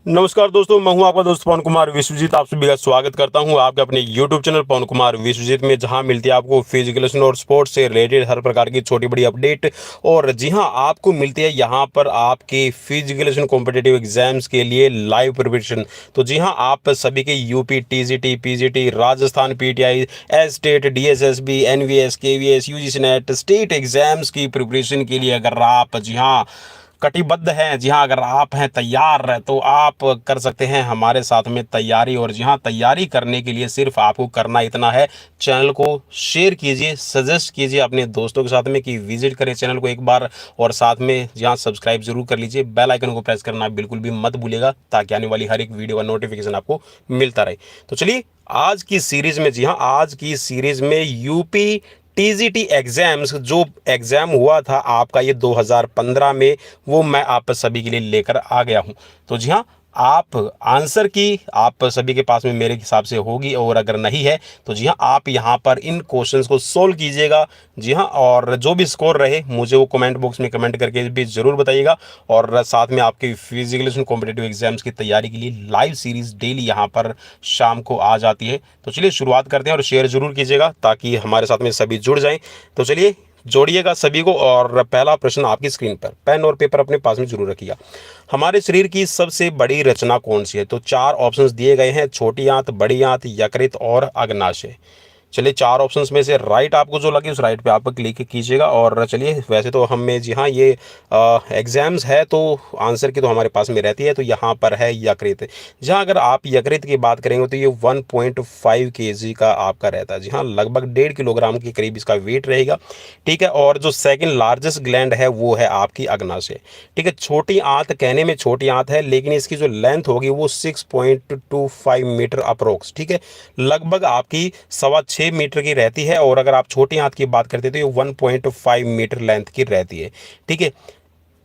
नमस्कार दोस्तों, मैं हूं आपका दोस्त पवन कुमार विश्वजीत। आप सभी का स्वागत करता हूं आपके अपने YouTube चैनल पवन कुमार विश्वजीत में, जहां मिलती है आपको फिजिकल और स्पोर्ट्स से रिलेटेड हर प्रकार की छोटी बड़ी अपडेट। और जी हां, आपको मिलती है यहां पर आपके फिजिकल कॉम्पिटिटिव एग्जाम्स के लिए लाइव प्रिपरेशन। तो जी हां, आप सभी के UP, TGT, PGT, Rajasthan PTI, S TET, DSSB, NVS, KVS, UGC NET state exams की प्रिपरेशन के लिए अगर आप जी हां कटिबद्ध हैं, जी हाँ, अगर आप हैं तैयार, तो आप कर सकते हैं हमारे साथ में तैयारी। और जी हाँ, तैयारी करने के लिए सिर्फ आपको करना इतना है, चैनल को शेयर कीजिए, सजेस्ट कीजिए अपने दोस्तों के साथ में कि विजिट करें चैनल को एक बार। और साथ में जी हाँ, सब्सक्राइब जरूर कर लीजिए, बेल आइकन को प्रेस करना बिल्कुल भी मत भूलिएगा, ताकि आने वाली हर एक वीडियो का नोटिफिकेशन आपको मिलता रहे। तो चलिए, आज की सीरीज में, जी हाँ, आज की सीरीज में यूपी टीजीटी एग्जाम्स, जो एग्जाम हुआ था आपका ये 2015 में, वो मैं आप सभी के लिए लेकर आ गया हूं। तो जी हाँ, आप आंसर की आप सभी के पास में मेरे हिसाब से होगी, और अगर नहीं है तो जी हाँ, आप यहाँ पर इन क्वेश्चंस को सोल्व कीजिएगा। जी हाँ, और जो भी स्कोर रहे मुझे वो कमेंट बॉक्स में कमेंट करके भी ज़रूर बताइएगा। और साथ में आपके फिजिकल कॉम्पिटिटिव एग्जाम्स की तैयारी के लिए लाइव सीरीज डेली यहाँ पर शाम को आ जाती है। तो चलिए शुरुआत करते हैं, और शेयर जरूर कीजिएगा ताकि हमारे साथ में सभी जुड़ जाएं। तो चलिए, जोड़िएगा सभी को। और पहला प्रश्न आपकी स्क्रीन पर, पेन और पेपर अपने पास में जरूर रखिएगा। हमारे शरीर की सबसे बड़ी रचना कौन सी है? तो चार ऑप्शंस दिए गए हैं, छोटी आंत, बड़ी आंत, यकृत और अग्नाशय। चलिए, चार ऑप्शंस में से राइट आपको जो लगे उस राइट पे आप क्लिक कीजिएगा। और चलिए, वैसे तो हमें जी हाँ, ये एग्जाम्स है तो आंसर की तो हमारे पास में रहती है, तो यहाँ पर है यकृत। जहाँ अगर आप यकृत की बात करेंगे तो ये 1.5 kg का आपका रहता है। जी हाँ, लगभग 1.5 किलोग्राम के करीब इसका वेट रहेगा। ठीक है, और जो सेकंड लार्जेस्ट ग्लैंड है वो है आपकी अग्नाशय। ठीक है, छोटी आंत, कहने में छोटी आंत है, लेकिन इसकी जो लेंथ होगी वो 6.25 मीटर अप्रोक्स, ठीक है, लगभग आपकी 6.25 मीटर की रहती है। और अगर आप छोटी आंत की बात करते हैं तो ये 1.5 मीटर लेंथ की रहती है। ठीक है,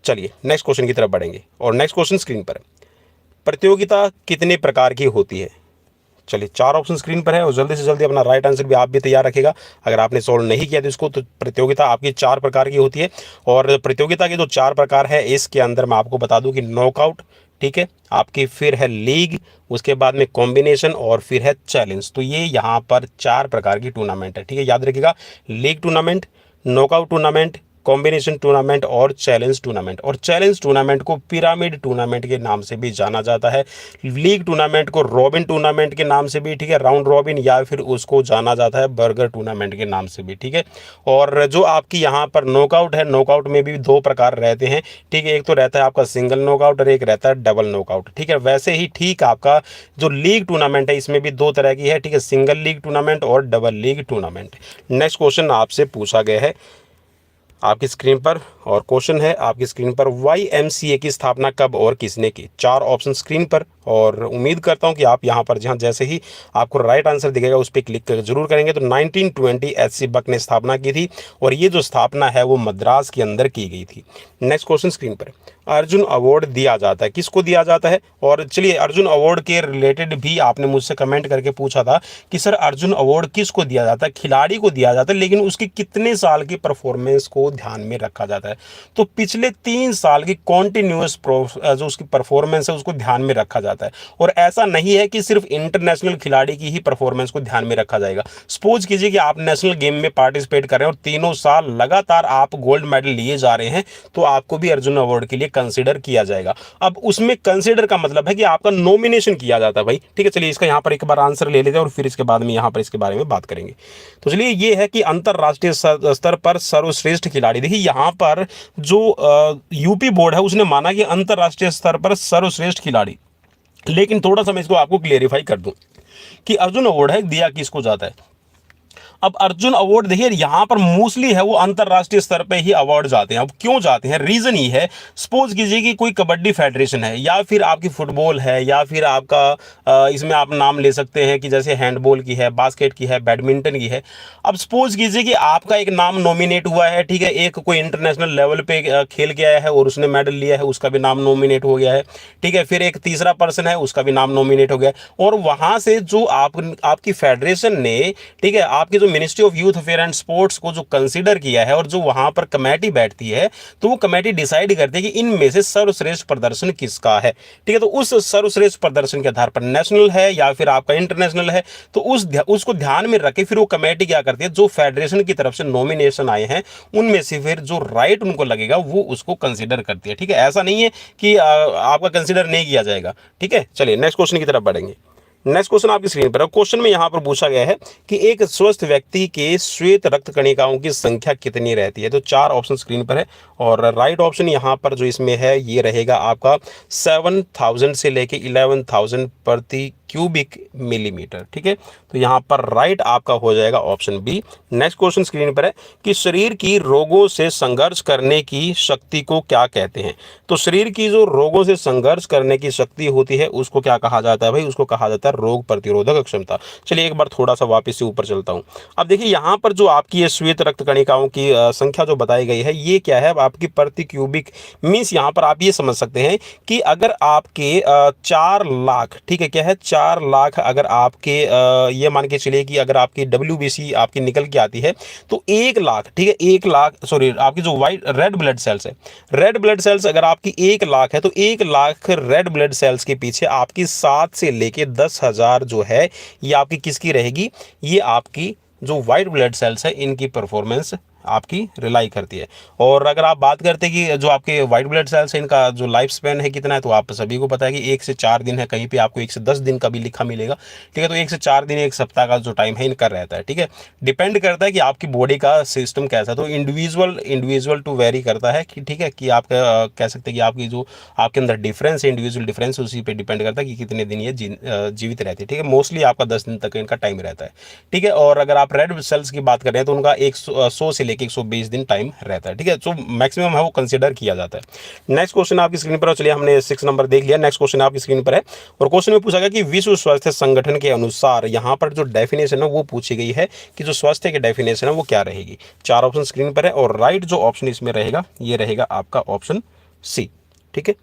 चलिए नेक्स्ट क्वेश्चन की तरफ बढ़ेंगे, और नेक्स्ट क्वेश्चन स्क्रीन पर है, प्रतियोगिता कितने प्रकार की होती है? चलिए, चार ऑप्शन स्क्रीन पर है, और जल्दी से जल्दी अपना राइट आंसर भी आप भी तैयार रखिएगा। अगर आपने सोल्व नहीं किया तो इसको, तो प्रतियोगिता आपकी चार प्रकार की होती है। और प्रतियोगिता के जो चार प्रकार है, इसके अंदर मैं आपको बता दूं कि नॉकआउट, ठीक है, आपकी फिर है लीग, उसके बाद में कॉम्बिनेशन, और फिर है चैलेंज। तो ये यहाँ पर चार प्रकार की टूर्नामेंट है। ठीक है, याद रखिएगा, league tournament, knockout tournament, combination tournament और चैलेंज टूर्नामेंट। और चैलेंज टूर्नामेंट को पिरामिड टूर्नामेंट के नाम से भी जाना जाता है। लीग टूर्नामेंट को रॉबिन टूर्नामेंट के नाम से भी, ठीक है, राउंड रॉबिन, या फिर उसको जाना जाता है बर्गर टूर्नामेंट के नाम से भी। ठीक है, और जो आपकी यहाँ पर नॉकआउट है, नॉकआउट में भी दो प्रकार रहते हैं। ठीक है, एक तो रहता है आपका सिंगल नॉकआउट, और एक रहता है डबल नॉकआउट। ठीक है, वैसे ही ठीक आपका जो लीग टूर्नामेंट है, इसमें भी दो तरह की है। ठीक है, सिंगल लीग टूर्नामेंट और double league tournament. Next question आपसे पूछा गया है आपकी स्क्रीन पर, और क्वेश्चन है आपकी स्क्रीन पर, YMCA की स्थापना कब और किसने की? चार ऑप्शन स्क्रीन पर, और उम्मीद करता हूं कि आप यहां पर जहां जैसे ही आपको राइट आंसर दिखेगा उस पर क्लिक जरूर करेंगे। तो 1920 HC बक ने स्थापना की थी, और ये जो स्थापना है वो मद्रास के अंदर की गई थी। नेक्स्ट क्वेश्चन स्क्रीन पर, अर्जुन अवार्ड दिया जाता है, किसको दिया जाता है? और चलिए, अर्जुन अवार्ड के रिलेटेड भी आपने मुझसे कमेंट करके पूछा था कि सर अर्जुन अवार्ड किसको दिया जाता है? खिलाड़ी को दिया जाता है, लेकिन उसकी कितने साल की परफॉर्मेंस को ध्यान में रखा जाता है? तो पिछले 3 साल की कॉन्टिन्यूस जो उसकी परफॉर्मेंस है उसको ध्यान में रखा जाता है। और ऐसा नहीं है कि सिर्फ इंटरनेशनल खिलाड़ी की ही परफॉर्मेंस को ध्यान में रखा जाएगा। सपोज कीजिए कि आप नेशनल गेम में पार्टिसिपेट कर रहे हैं और तीनों साल लगातार आप गोल्ड मेडल लिए जा रहे हैं, तो आपको भी अर्जुन अवार्ड के लिए कंसिडर किया जाएगा। अब उसमें कंसिडर का मतलब है कि आपका नॉमिनेशन किया जाता है भाई। ठीक है, चलिए इसका यहां पर एक बार आंसर ले लेते हैं, और फिर इसके बाद में यहां पर इसके बारे में बात करेंगे। तो चलिए, ये है कि अंतरराष्ट्रीय स्तर पर सर्वश्रेष्ठ खिलाड़ी। देखिए, यहां पर जो यूपी बोर्ड है उसने माना कि अंतरराष्ट्रीय स्तर पर सर्वश्रेष्ठ खिलाड़ी, लेकिन थोड़ा सा मैं इसको आपको क्लियरिफाई कर दूं कि अर्जुन अवार्ड है दिया किसको जाता है। अब अर्जुन अवार्ड देखिए, यहां पर मोस्टली है वो अंतरराष्ट्रीय स्तर पे ही अवार्ड जाते हैं। अब क्यों जाते हैं, रीजन ये है, सपोज कीजिए कि कोई कबड्डी फेडरेशन है, या फिर आपकी फुटबॉल है, या फिर आपका इसमें आप नाम ले सकते हैं कि जैसे हैंडबॉल की है, बास्केट की है, बैडमिंटन की है। अब सपोज कीजिए कि आपका एक नाम नॉमिनेट हुआ है, ठीक है, एक कोई इंटरनेशनल लेवल पे खेल के आया है और उसने मेडल लिया है, उसका भी नाम नॉमिनेट हो गया है। ठीक है, फिर एक तीसरा पर्सन है, उसका भी नाम नॉमिनेट हो गया है। और वहां से जो आपकी फेडरेशन ने, ठीक है, आपकी जो जो ministry of youth affair and sports को जो कंसीडर किया है और जो वहां पर कमेटी बैठती है, तो वो कमेटी डिसाइड करती है कि इनमें से सर्वश्रेष्ठ प्रदर्शन किसका है। ठीक है, तो उस सर्वश्रेष्ठ प्रदर्शन के आधार पर नेशनल है या फिर आपका इंटरनेशनल है, तो उसको ध्यान में रखे फिर वो कमेटी क्या करती है, जो फेडरेशन की तरफ से नॉमिनेशन आए हैं उनमें से फिर जो राइट उनको लगेगा वो उसको कंसीडर करती है। ठीक है, ऐसा नहीं है कि आपका कंसीडर नहीं किया जाएगा। ठीक है, चलिए नेक्स्ट क्वेश्चन की तरफ बढ़ेंगे। नेक्स्ट क्वेश्चन आपकी स्क्रीन पर है। क्वेश्चन में यहां पर पूछा गया है कि एक स्वस्थ व्यक्ति के श्वेत रक्त कणिकाओं की संख्या कितनी रहती है। तो 4 ऑप्शन स्क्रीन पर है और राइट ऑप्शन यहां पर जो इसमें है ये रहेगा आपका 7000 से लेके 11000 प्रति क्यूबिक मिलीमीटर। ठीक है, तो यहां पर राइट आपका हो जाएगा option B. Next question screen पर है कि शरीर की रोगों से संघर्ष करने की शक्ति को क्या कहते हैं। तो शरीर की जो रोगों से संघर्ष करने की शक्ति होती है उसको क्या कहा जाता है भाई, उसको कहा जाता है रोग प्रतिरोधक क्षमता। चलिए एक बार थोड़ा सा वापस से ऊपर चलता हूं। अब देखिए यहां पर जो आपकी ये श्वेत रक्त कणिकाओं की संख्या जो बताई गई है ये क्या है, आपकी प्रति क्यूबिक मीन्स यहां पर आप ये समझ सकते हैं कि अगर आपके 4 लाख, ठीक है क्या है 4 लाख, अगर आपके ये मान के चलिए कि अगर आपकी WBC आपकी निकल के आती है तो 1 लाख, ठीक है 1 लाख सॉरी आपकी जो वाइट रेड ब्लड सेल्स है, रेड ब्लड सेल्स अगर आपकी 1 लाख है तो 1 लाख रेड ब्लड सेल्स के पीछे आपकी 7 से लेके 10,000 जो है ये आपकी किसकी रहेगी, ये आपकी जो वाइट ब्लड सेल्स है इनकी परफॉर्मेंस आपकी रिलाई करती है। और अगर आप बात करते हैं कि जो आपके वाइट ब्लड सेल्स हैं इनका जो लाइफ स्पैन है कितना है, तो आप सभी को पता है कि 1 से 4 दिन है, कहीं पे आपको 1 से 10 दिन का भी लिखा मिलेगा। ठीक है, तो 1 से 4 दिन 1 सप्ताह का जो टाइम है इनका रहता है। ठीक है, डिपेंड करता है कि आपकी बॉडी का सिस्टम कैसा है, तो इंडिविजुअल टू वेरी करता है कि ठीक है कि आप कह सकते हैं कि आपकी जो आपके अंदर डिफरेंस है इंडिविजुअल डिफरेंस उसी पे डिपेंड करता है कि कितने दिन ये जीवित रहती है। ठीक है, मोस्टली आपका 10 दिन तक इनका टाइम रहता है। ठीक है, और अगर आप रेड सेल्स की बात करें तो उनका 100 से लेकर 120 दिन टाइम रहता है। ठीक है, तो मैक्सिमम है वो कंसीडर किया जाता है। नेक्स्ट क्वेश्चन आपकी स्क्रीन पर, चलिए हमने 6 नंबर देख लिया। नेक्स्ट क्वेश्चन आपकी स्क्रीन पर है और क्वेश्चन में पूछा गया कि विश्व स्वास्थ्य संगठन के अनुसार यहां पर जो डेफिनेशन है वो पूछी गई है कि जो स्वास्थ्य की डेफिनेशन है वो क्या रहेगी। 4 ऑप्शन स्क्रीन पर है और राइट जो ऑप्शन इसमें रहेगा ये रहेगा आपका ऑप्शन सी। ठीक है,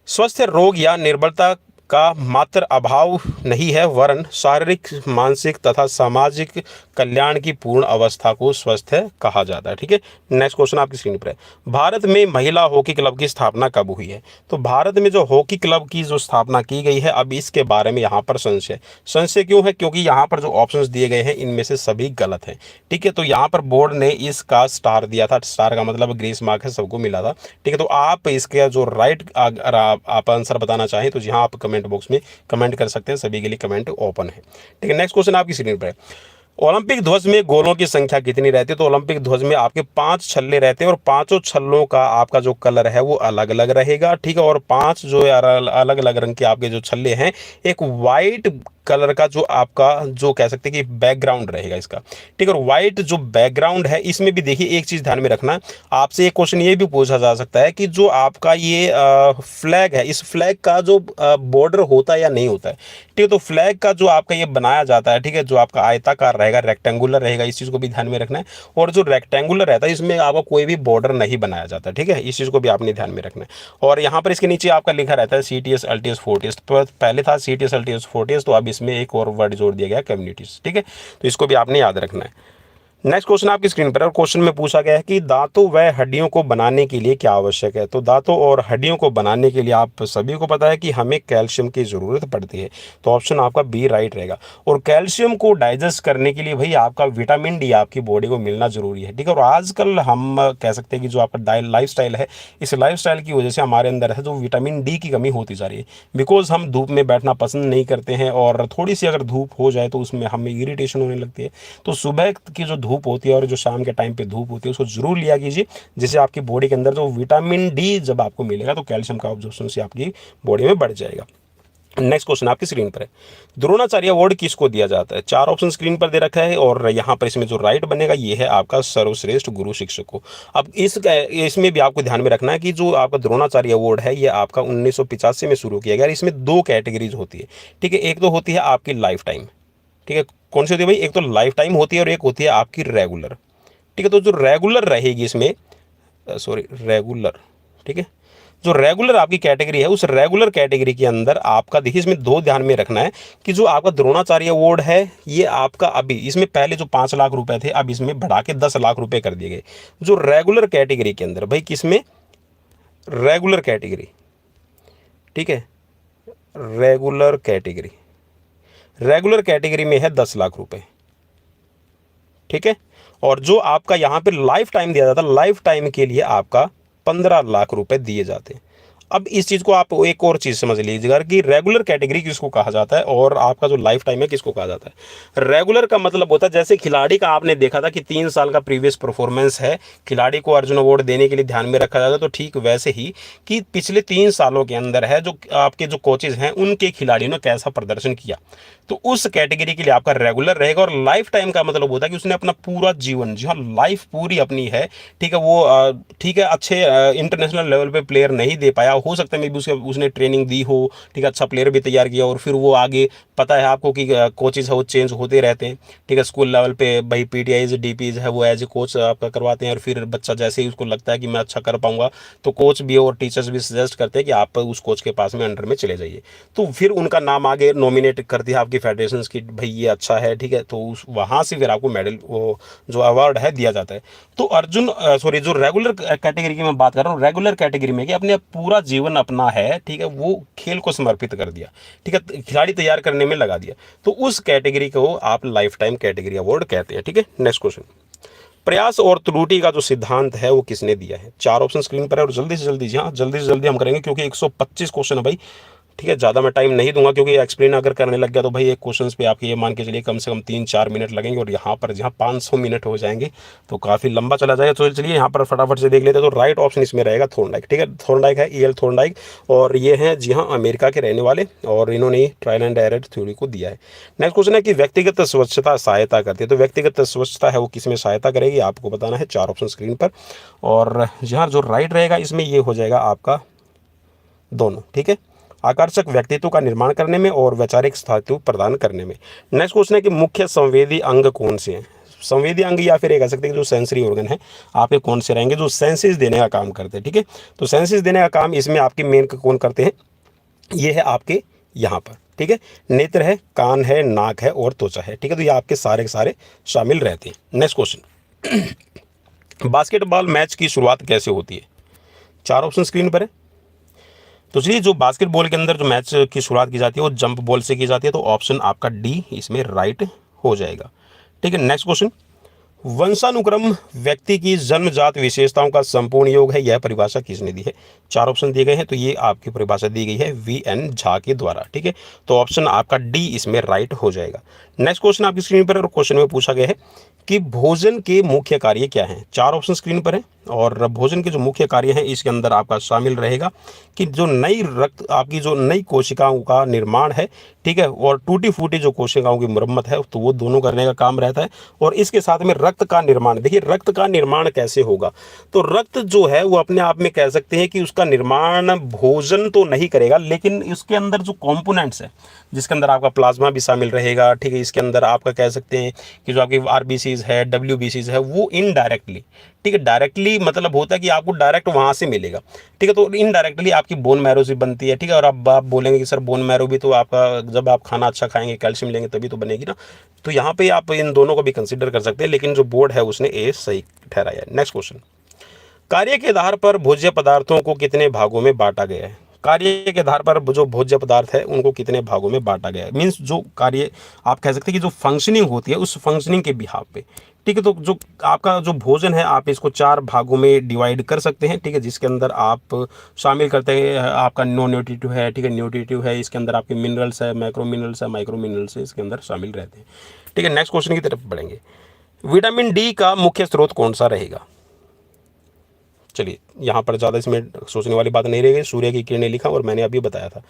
स्वस्थ रोग या निर्बलता का मात्र अभाव नहीं है वरन शारीरिक मानसिक तथा सामाजिक कल्याण की पूर्ण अवस्था को स्वस्थ कहा जाता है। ठीक है, नेक्स्ट क्वेश्चन आपकी स्क्रीन पर है। भारत में महिला हॉकी क्लब की स्थापना कब हुई है। तो भारत में जो हॉकी क्लब की जो स्थापना की गई है अब इसके बारे में यहाँ पर संशय क्यों है, क्योंकि यहाँ पर जो ऑप्शंस दिए गए हैं इनमें से सभी गलत हैं। ठीक है, तो यहाँ पर बोर्ड ने इसका स्टार दिया था, स्टार का मतलब ग्रेस मार्क है, सबको मिला था। ठीक है, तो आप इसके जो राइट अगर आप आंसर बताना चाहें तो जी हाँ आप कमेंट बॉक्स में कमेंट कर सकते हैं, सभी के लिए कमेंट ओपन है। ठीक है, नेक्स्ट क्वेश्चन आपकी स्क्रीन पर है। ओलंपिक ध्वज में गोलों की संख्या कितनी रहती है। तो ओलंपिक ध्वज में आपके 5 छल्ले रहते हैं और 5 छल्लों का आपका जो कलर है वो अलग अलग रहेगा। ठीक है, और 5 जो अलग अलग रंग के आपके जो छल्ले हैं, एक वाइट कलर का जो आपका जो कह सकते हैं कि बैकग्राउंड रहेगा इसका। ठीक है, और व्हाइट जो बैकग्राउंड है इसमें भी देखिए एक चीज ध्यान में रखना, आपसे एक क्वेश्चन ये भी पूछा जा सकता है कि जो आपका ये फ्लैग है इस फ्लैग का जो बॉर्डर होता है या नहीं होता है। ठीक है, तो फ्लैग का जो आपका ये बनाया जाता है, ठीक है, जो आपका आयताकार रहेगा रेक्टेंगुलर रहेगा, इस चीज को भी ध्यान में रखना है। और जो रेक्टेंगुलर रहता है इसमें आपका कोई भी बॉर्डर नहीं बनाया जाता। ठीक है, इस चीज को भी आपने ध्यान में रखना है। और यहाँ पर इसके नीचे आपका लिखा रहता है CTS LTS 4TS, पहले था CTS LTS 4TS, तो अब इसमें एक और वर्ड जोड़ दिया गया कम्युनिटीज। ठीक है, तो इसको भी आपने याद रखना है। नेक्स्ट क्वेश्चन आपकी स्क्रीन पर है और क्वेश्चन में पूछा गया है कि दांतों व हड्डियों को बनाने के लिए क्या आवश्यक है। तो दांतों और हड्डियों को बनाने के लिए आप सभी को पता है कि हमें कैल्शियम की ज़रूरत पड़ती है, तो ऑप्शन आपका बी राइट रहेगा। और कैल्शियम को डाइजेस्ट करने के लिए भाई आपका विटामिन डी आपकी बॉडी को मिलना जरूरी है। ठीक है, और आजकल हम कह सकते हैं कि जो आपका लाइफ स्टाइल है, इस लाइफ स्टाइल की वजह से हमारे अंदर है जो विटामिन डी की कमी होती जा रही है, बिकॉज हम धूप में बैठना पसंद नहीं करते हैं और थोड़ी सी अगर धूप हो जाए तो उसमें हमें इरिटेशन होने लगती है। तो सुबह की जो धूप होती है और जो शाम के टाइम पे धूप होती है उसको जरूर लिया कीजिए, जिससे आपकी बॉडी के अंदर जो विटामिन डी जब आपको मिलेगा तो कैल्शियम का ऑब्जॉर्प्शन से आपकी बॉडी में बढ़ जाएगा। नेक्स्ट क्वेश्चन आपकी स्क्रीन पर है, द्रोणाचार्य अवार्ड किसको दिया जाता है। 4 ऑप्शन स्क्रीन पर दे रखा है और यहाँ पर इसमें जो राइट बनेगा ये है आपका सर्वश्रेष्ठ गुरु शिक्षक को। अब इसमें भी आपको ध्यान में रखना है कि जो आपका द्रोणाचार्य अवार्ड है ये आपका 1985 में शुरू किया गया। इसमें 2 कैटेगरीज होती है। ठीक है, एक तो होती है आपकी लाइफ टाइम। ठीक है, कौन सी होती है भाई, एक तो लाइफ टाइम होती है और एक होती है आपकी रेगुलर। ठीक है, तो जो रेगुलर रहेगी इसमें रेगुलर, ठीक है, जो रेगुलर आपकी कैटेगरी है, उस रेगुलर कैटेगरी के अंदर आपका देखिए, इसमें दो ध्यान में रखना है कि जो आपका द्रोणाचार्य अवार्ड है, ये आपका अभी इसमें पहले जो 5 लाख रुपए थे, अब इसमें बढ़ा के 10 लाख रुपए कर दिए गए। जो रेगुलर कैटेगरी के अंदर भाई, किसमें, रेगुलर कैटेगरी, ठीक है, रेगुलर कैटेगरी, रेगुलर कैटेगरी में है 10 लाख रुपए, ठीक है। और जो आपका यहाँ पे लाइफ टाइम दिया जाता है, लाइफ टाइम के लिए आपका 15 लाख रुपए दिए जाते हैं। अब इस चीज़ को आप एक और चीज़ समझ लीजिएगा कि रेगुलर कैटेगरी किसको कहा जाता है और आपका जो लाइफ टाइम है किसको कहा जाता है। रेगुलर का मतलब होता है, जैसे खिलाड़ी का आपने देखा था कि 3 साल का प्रीवियस परफॉर्मेंस है, खिलाड़ी को अर्जुन अवार्ड देने के लिए ध्यान में रखा जाता है, तो ठीक वैसे ही कि पिछले 3 सालों के अंदर है जो आपके जो कोचेज हैं उनके खिलाड़ियों ने कैसा प्रदर्शन किया, तो उस कैटेगरी के लिए आपका रेगुलर रहेगा। और लाइफ टाइम का मतलब होता है कि उसने अपना पूरा जीवन, जी हाँ, लाइफ पूरी अपनी है, ठीक है, वो ठीक है, अच्छे इंटरनेशनल लेवल पे प्लेयर नहीं दे पाया, हो सकता है मे बी उसने ट्रेनिंग दी हो, ठीक है, अच्छा प्लेयर भी तैयार किया, और फिर वो आगे पता है आपको कि कोचेज है वो चेंज होते रहते हैं, ठीक है। स्कूल लेवल पे भाई पीटीआईज डीपीज है वो एज ए कोच आपका करवाते हैं, और फिर बच्चा जैसे ही उसको लगता है कि मैं अच्छा कर पाऊंगा, तो कोच भी और टीचर्स भी सजेस्ट करते हैं कि आप उस कोच के पास में अंडर में चले जाइए, तो फिर उनका नाम आगे नॉमिनेट करती है आपकी फेडरेशन की, भाई ये अच्छा है, ठीक है, तो उस वहाँ से फिर आपको मेडल, वो जो अवार्ड है दिया जाता है। तो अर्जुन सॉरी, जो रेगुलर कैटेगरी की मैं बात कर रहा हूँ, रेगुलर कैटेगरी में कि अपने पूरा जीवन अपना है, ठीक है, वो खेल को समर्पित कर दिया, ठीक है, खिलाड़ी तैयार करने में लगा दिया, तो उस कैटेगरी को आप लाइफ टाइम कैटेगरी अवार्ड कहते हैं, ठीक है। नेक्स्ट क्वेश्चन, प्रयास और त्रुटि का जो सिद्धांत है वो किसने दिया है। 4 ऑप्शन स्क्रीन पर है, और जल्दी से जल्दी, जी हाँ, जल्दी से जल्दी हम करेंगे क्योंकि 125 क्वेश्चन है भाई, ठीक है, ज़्यादा मैं टाइम नहीं दूंगा क्योंकि एक्सप्लेन अगर करने लग गया तो भाई एक क्वेश्चन पे आपके ये मान के चलिए कम से कम 3-4 मिनट लगेंगे, और यहाँ पर जहाँ 500 मिनट हो जाएंगे तो काफ़ी लंबा चला जाएगा। तो चलिए यहाँ पर फटाफट से देख लेते हैं। तो राइट ऑप्शन इसमें रहेगा थॉर्नडाइक, ठीक है, थॉर्नडाइक है, ईएल थॉर्नडाइक, और ये हैं जी हाँ अमेरिका के रहने वाले, और इन्होंने ट्रायल एंड एरर थ्योरी को दिया है। नेक्स्ट क्वेश्चन है कि व्यक्तिगत स्वच्छता सहायता करती है, तो व्यक्तिगत स्वच्छता है वो किसमें सहायता करेगी, आपको बताना है। 4 ऑप्शन स्क्रीन पर, और यहाँ जो राइट रहेगा इसमें ये हो जाएगा आपका दोनों, ठीक है, आकर्षक व्यक्तित्व का निर्माण करने में और वैचारिक स्थायित्व प्रदान करने में। नेक्स्ट क्वेश्चन है कि मुख्य संवेदी अंग कौन से हैं। संवेदी अंग या फिर ये कह सकते हैं कि जो सेंसरी ऑर्गन है आपके कौन से रहेंगे, जो सेंसेस देने का काम करते हैं, ठीक है। तो सेंसेस देने का काम इसमें आपके मेन कौन करते हैं, ये है आपके यहाँ पर, ठीक है, नेत्र है, कान है, नाक है और त्वचा है, ठीक है, तो ये आपके सारे के सारे शामिल रहते हैं। नेक्स्ट क्वेश्चन, बास्केटबॉल मैच की शुरुआत कैसे होती है। 4 ऑप्शन स्क्रीन पर है। तो चलिए, जो बास्केटबॉल के अंदर जो मैच की शुरुआत की जाती है वो जंप बॉल से की जाती है, तो ऑप्शन आपका डी इसमें राइट हो जाएगा, ठीक है। नेक्स्ट क्वेश्चन, वंशानुक्रम व्यक्ति की जन्मजात विशेषताओं का संपूर्ण योग है, यह परिभाषा किसने दी है। 4 ऑप्शन दिए गए हैं, तो ये आपकी परिभाषा दी गई है वी.एन. झा के द्वारा, ठीक है, तो ऑप्शन आपका डी इसमें राइट हो जाएगा। नेक्स्ट क्वेश्चन आपकी स्क्रीन पर, और क्वेश्चन में पूछा गया है कि भोजन के मुख्य कार्य क्या हैं। 4 ऑप्शन स्क्रीन पर है, और भोजन के जो मुख्य कार्य हैं इसके अंदर आपका शामिल रहेगा कि जो नई रक्त आपकी जो नई कोशिकाओं का निर्माण है, ठीक है, और टूटी फूटी जो कोशिकाओं की मरम्मत है, तो वो दोनों करने का काम रहता है। और इसके साथ में रक्त का निर्माण, देखिए रक्त का निर्माण कैसे होगा, तो रक्त जो है वो अपने आप में कह सकते हैं कि उसका निर्माण भोजन तो नहीं करेगा, लेकिन इसके अंदर जो कॉम्पोनेंट्स है जिसके अंदर आपका प्लाज्मा भी शामिल रहेगा, ठीक है, इसके अंदर आपका कह सकते हैं कि जो आपकी आरबीसीज है, डब्ल्यूबीसीज है, वो इनडायरेक्टली, ठीक है, डायरेक्टली मतलब होता है कि आपको डायरेक्ट वहाँ से मिलेगा, ठीक है, तो इनडायरेक्टली आपकी बोन मैरो से बनती है, ठीक है। और अब आप बोलेंगे कि सर बोन मैरो भी तो आपका, जब आप खाना अच्छा खाएंगे कैल्शियम लेंगे तभी तो बनेगी ना, तो यहाँ पे आप इन दोनों को भी कंसिडर कर सकते हैं, लेकिन जो बोर्ड है उसने ए सही ठहराया है। नेक्स्ट क्वेश्चन, कार्य के आधार पर भोज्य पदार्थों को कितने भागों में बांटा गया है। कार्य के आधार पर जो भोज्य पदार्थ है उनको कितने भागों में बांटा गया है, मीन्स जो कार्य आप कह सकते हैं कि जो फंक्शनिंग होती है उस फंक्शनिंग के बिहाफ पे, ठीक है, तो जो आपका जो भोजन है आप इसको 4 भागों में डिवाइड कर सकते हैं, ठीक है, जिसके अंदर आप शामिल करते हैं आपका नॉन न्यूट्रिटिव है, ठीक है, न्यूट्रिटिव है, इसके अंदर आपके मिनरल्स है, मैक्रो मिनरल्स है, माइक्रो मिनरल्स है, इसके अंदर शामिल रहते हैं, ठीक है। नेक्स्ट क्वेश्चन की तरफ बढ़ेंगे, विटामिन डी का मुख्य स्रोत कौन सा रहेगा। चलिए, यहाँ पर ज़्यादा इसमें सोचने वाली बात नहीं रहेगी, सूर्य की किरणें लिखा और मैंने अभी बताया था,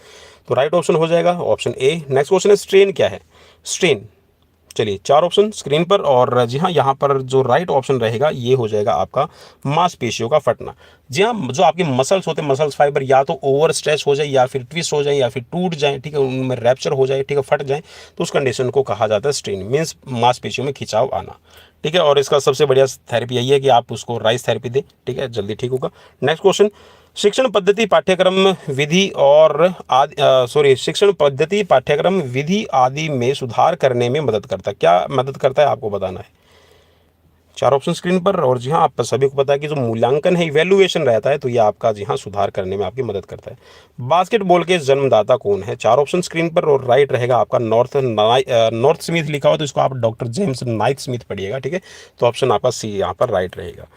तो राइट ऑप्शन हो जाएगा ऑप्शन ए। नेक्स्ट क्वेश्चन है स्ट्रेन क्या है। स्ट्रेन, चलिए 4 ऑप्शन स्क्रीन पर, और जी हाँ यहाँ पर जो राइट ऑप्शन रहेगा ये हो जाएगा आपका मांसपेशियों का फटना। जी हाँ, जो आपके मसल्स होते हैं, मसल्स फाइबर या तो ओवर स्ट्रेच हो जाए या फिर ट्विस्ट हो जाए या फिर टूट जाए, ठीक है, उनमें रैप्चर हो जाए, ठीक है, फट जाए, तो उस कंडीशन को कहा जाता है स्ट्रेन, मीन्स मांसपेशियों में खिंचाव आना, ठीक है। और इसका सबसे बढ़िया थेरेपी यही है कि आप उसको राइस थेरेपी दें, ठीक है, जल्दी ठीक होगा। नेक्स्ट क्वेश्चन, शिक्षण पद्धति पाठ्यक्रम विधि और शिक्षण पद्धति पाठ्यक्रम विधि आदि में सुधार करने में मदद करता है। क्या मदद करता है आपको बताना है। चार ऑप्शन स्क्रीन पर। और जी हाँ, आप सभी को पता है कि जो मूल्यांकन है, इवैल्यूएशन रहता है, तो ये आपका जी हाँ सुधार करने में आपकी मदद करता है। बास्केटबॉल के जन्मदाता कौन है। चार ऑप्शन स्क्रीन पर। और राइट रहेगा आपका नॉर्थ स्मिथ लिखा हुआ, तो इसको आप डॉक्टर जेम्स नाइट स्मिथ पढ़िएगा, ठीक है। तो ऑप्शन आपका सी यहाँ पर राइट रहेगा।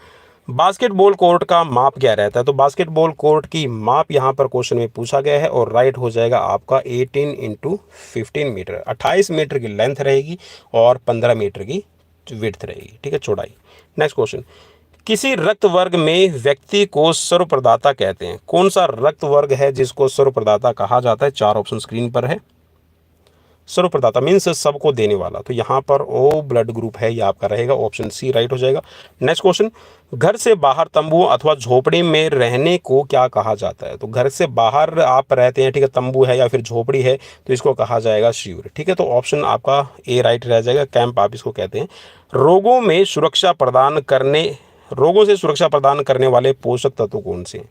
बास्केटबॉल कोर्ट का माप क्या रहता है। तो बास्केटबॉल कोर्ट की माप यहाँ पर क्वेश्चन में पूछा गया है, और राइट हो जाएगा आपका 18x15 मीटर। 28 मीटर की लेंथ रहेगी और 15 मीटर की विड्थ रहेगी, ठीक है, चौड़ाई। नेक्स्ट क्वेश्चन, किसी रक्त वर्ग में व्यक्ति को सर्वप्रदाता कहते हैं। कौन सा रक्त वर्ग है जिसको सर्वप्रदाता कहा जाता है। चार ऑप्शन स्क्रीन पर है। सर्वप्रदाता मीन्स सबको देने वाला, तो यहाँ पर ओ ब्लड ग्रुप है, ये आपका रहेगा, ऑप्शन सी राइट हो जाएगा। नेक्स्ट क्वेश्चन, घर से बाहर तंबू अथवा झोपड़ी में रहने को क्या कहा जाता है। तो घर से बाहर आप रहते हैं, ठीक है, तंबू है या फिर झोपड़ी है, तो इसको कहा जाएगा शिविर, ठीक है। तो ऑप्शन आपका ए राइट रह जाएगा, कैंप आप इसको कहते हैं। रोगों से सुरक्षा प्रदान करने वाले पोषक तत्व कौन से हैं।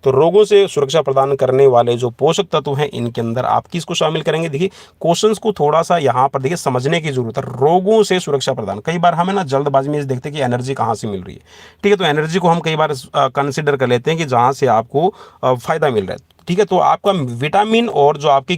तो रोगों से सुरक्षा प्रदान करने वाले जो पोषक तत्व हैं, इनके अंदर आप किसको शामिल करेंगे। देखिए क्वेश्चंस को थोड़ा सा यहाँ पर देखिए समझने की जरूरत है। रोगों से सुरक्षा प्रदान, कई बार हमें ना जल्दबाजी में देखते हैं कि एनर्जी कहाँ से मिल रही है, ठीक है। तो एनर्जी को हम कई बार कंसिडर कर लेते हैं कि जहाँ से आपको फायदा मिल रहा है, ठीक है। तो आपका विटामिन और जो आपकी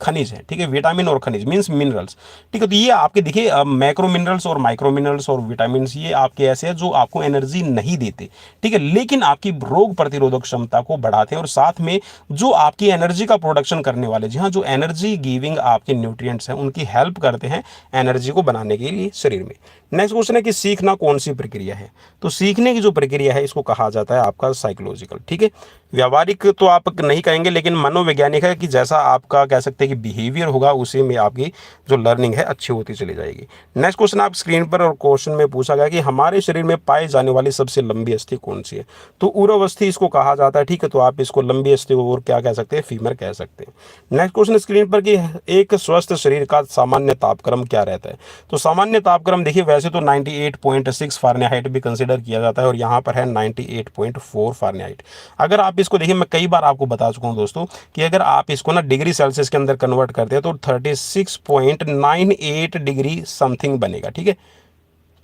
खनिज है, ठीक है, विटामिन और खनिज मीन्स मिनरल्स, ठीक है। तो ये आपके देखिए मैक्रो मिनरल्स और माइक्रो मिनरल्स और विटामिन, ये आपके ऐसे हैं जो आपको एनर्जी नहीं देते, ठीक है, लेकिन आपकी रोग प्रतिरोधक क्षमता को बढ़ाते हैं, और साथ में जो आपकी एनर्जी का प्रोडक्शन करने वाले, जी हाँ, जो एनर्जी गिविंग आपके न्यूट्रिएंट्स हैं, उनकी हेल्प करते हैं एनर्जी को बनाने के लिए शरीर में। नेक्स्ट क्वेश्चन है कि सीखना कौन सी प्रक्रिया है। तो सीखने की जो प्रक्रिया है, इसको कहा जाता है आपका साइकोलॉजिकल, ठीक है। व्यावहारिक तो आप नहीं कहेंगे, लेकिन मनोवैज्ञानिक है कि जैसा आपका कह सकते हैं कि बिहेवियर होगा, उसी में आपकी जो लर्निंग है अच्छी होती चली जाएगी। नेक्स्ट क्वेश्चन आप स्क्रीन पर, और क्वेश्चन में पूछा गया कि हमारे शरीर में पाई जाने वाली सबसे लंबी अस्थि कौन सी है। तो उरव अस्थि इसको कहा जाता है, ठीक है। तो आप इसको लंबी अस्थि और क्या कह सकते हैं, फीमर कह सकते हैं। नेक्स्ट क्वेश्चन स्क्रीन पर कि एक स्वस्थ शरीर का सामान्य तापक्रम क्या रहता है। तो सामान्य तापक्रम देखिए वैसे तो 98.6 फारेनहाइट भी कंसिडर किया जाता है, और यहाँ पर है 98.4 फारेनहाइट। अगर आप इसको देखिए, मैं कई बार आपको बता चुका हूँ दोस्तों कि अगर आप इसको ना डिग्री सेल्सियस के अंदर कन्वर्ट करते हैं तो 36.98 डिग्री समथिंग बनेगा, ठीक है,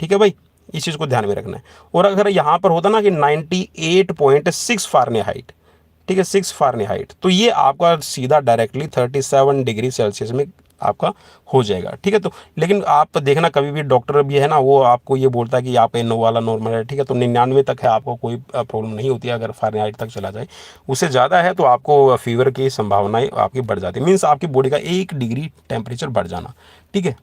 ठीक है भाई, इस चीज़ को ध्यान में रखना है। और अगर यहाँ पर होता ना कि 98.6 फारेनहाइट, ठीक है, 6 फारेनहाइट, तो ये आपका सीधा डायरेक्टली 37 डिग्री सेल्सियस में आपका हो जाएगा, ठीक है। तो लेकिन आप देखना कभी भी डॉक्टर भी है ना, वो आपको ये बोलता है कि आपका नो वाला नॉर्मल है, ठीक है। तो 99 तक है, आपको कोई प्रॉब्लम नहीं होती है। अगर फारेनहाइट तक चला जाए, उससे ज़्यादा है तो आपको फीवर की संभावनाएं आपकी बढ़ जाती है, मीन्स आपकी बॉडी का 1 डिग्री टेम्परेचर बढ़ जाना, ठीक है।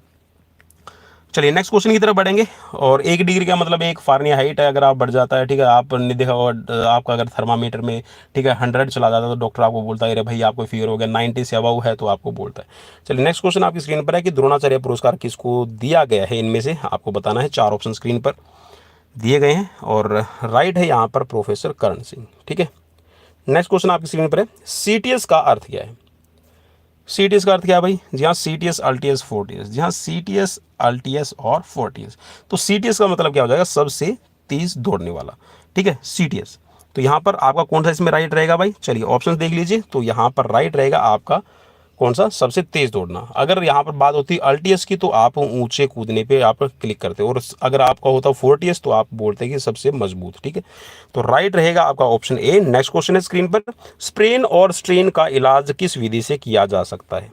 चलिए नेक्स्ट क्वेश्चन की तरफ बढ़ेंगे। और 1 डिग्री का मतलब 1 फारेनहाइट है, अगर आप बढ़ जाता है, ठीक है, आपने देखा होगा आपका अगर थर्मामीटर में, ठीक है, 100 चला जाता है तो डॉक्टर आपको बोलता है अरे भाई आपको फीवर हो गया, 90 से अबव है तो आपको बोलता है। चलिए नेक्स्ट क्वेश्चन आपकी स्क्रीन पर है कि द्रोणाचार्य पुरस्कार किसको दिया गया है, इनमें से आपको बताना है। 4 ऑप्शन स्क्रीन पर दिए गए हैं, और राइट है यहाँ पर प्रोफेसर कर्ण सिंह, ठीक है। नेक्स्ट क्वेश्चन आपकी स्क्रीन पर है, CTS का अर्थ क्या है। CTS का अर्थ क्या है भाई। जी हाँ, CTS अल्टीएस फोर्टियस, जी हाँ, CTS अल्टीएस और फोर्टियस। तो CTS का मतलब क्या हो जाएगा, सबसे तेज दौड़ने वाला, ठीक है, CTS। तो यहाँ पर आपका कौन सा इसमें राइट रहेगा भाई। चलिए ऑप्शन देख लीजिए। तो यहाँ पर राइट रहेगा आपका कौन सा, सबसे तेज दौड़ना। अगर यहाँ पर बात होती है अल्टीएस की, तो आप ऊंचे कूदने पे आप क्लिक करते हो, और अगर आपका होता फोर्टियस तो आप बोलते हैं कि सबसे मजबूत, ठीक है। तो राइट रहेगा आपका ऑप्शन ए। नेक्स्ट क्वेश्चन है स्क्रीन पर, स्प्रेन और स्ट्रेन का इलाज किस विधि से किया जा सकता है।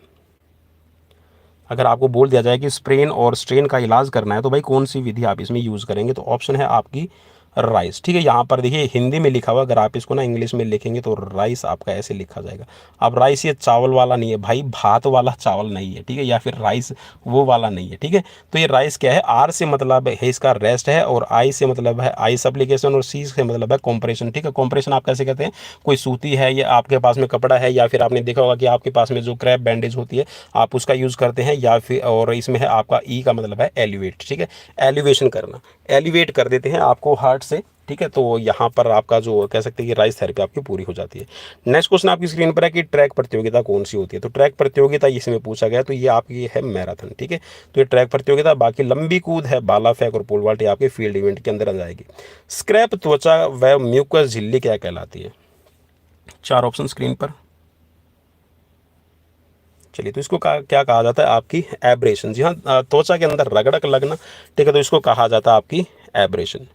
अगर आपको बोल दिया जाए कि स्प्रेन और स्ट्रेन का इलाज करना है, तो भाई कौन सी विधि आप इसमें यूज करेंगे। तो ऑप्शन है आपकी राइस, ठीक है। यहाँ पर देखिए हिंदी में लिखा हुआ, अगर आप इसको ना इंग्लिश में लिखेंगे तो राइस आपका ऐसे लिखा जाएगा। अब राइस ये चावल वाला नहीं है भाई, भात वाला चावल नहीं है, ठीक है, या फिर राइस वो वाला नहीं है, ठीक है। तो ये राइस क्या है, आर से मतलब है इसका रेस्ट है, और आई से मतलब है आई सप्लीकेशन, और सी से मतलब है कॉम्प्रेशन, ठीक है। कॉम्प्रेशन आप कैसे कहते हैं, कोई सूती है या आपके पास में कपड़ा है, या फिर आपने देखा होगा कि आपके पास में जो क्रैप बैंडेज होती है आप उसका यूज़ करते हैं, या फिर और इसमें है आपका ई का मतलब है एलिवेट, ठीक है, एलिवेशन करना, एलिवेट कर देते हैं आपको हार्ट 60 से, ठीक है। तो यहाँ पर आपका जो कह सकते हैं कि राइस थेरेपी आपकी पूरी हो जाती है। नेक्स्ट क्वेश्चन आपकी स्क्रीन पर है कि ट्रैक प्रतियोगिता कौन सी होती है। तो ट्रैक प्रतियोगिता इसमें पूछा गया, तो ये आपकी है मैराथन, ठीक है। तो ये ट्रैक प्रतियोगिता, बाकी लंबी कूद है, भाला फेंक और पोल वॉल्ट, ये आपके फील्ड इवेंट के अंदर आ जाएगी। स्क्रैप त्वचा व म्यूकस झिल्ली क्या कहलाती है। 4 ऑप्शन स्क्रीन पर। चलिए, तो इसको क्या कहा जाता है, आपकी एब्रेशन। जी हाँ, त्वचा के अंदर रगड़क लगना, ठीक है, तो इसको कहा जाता है आपकी एब्रेशन।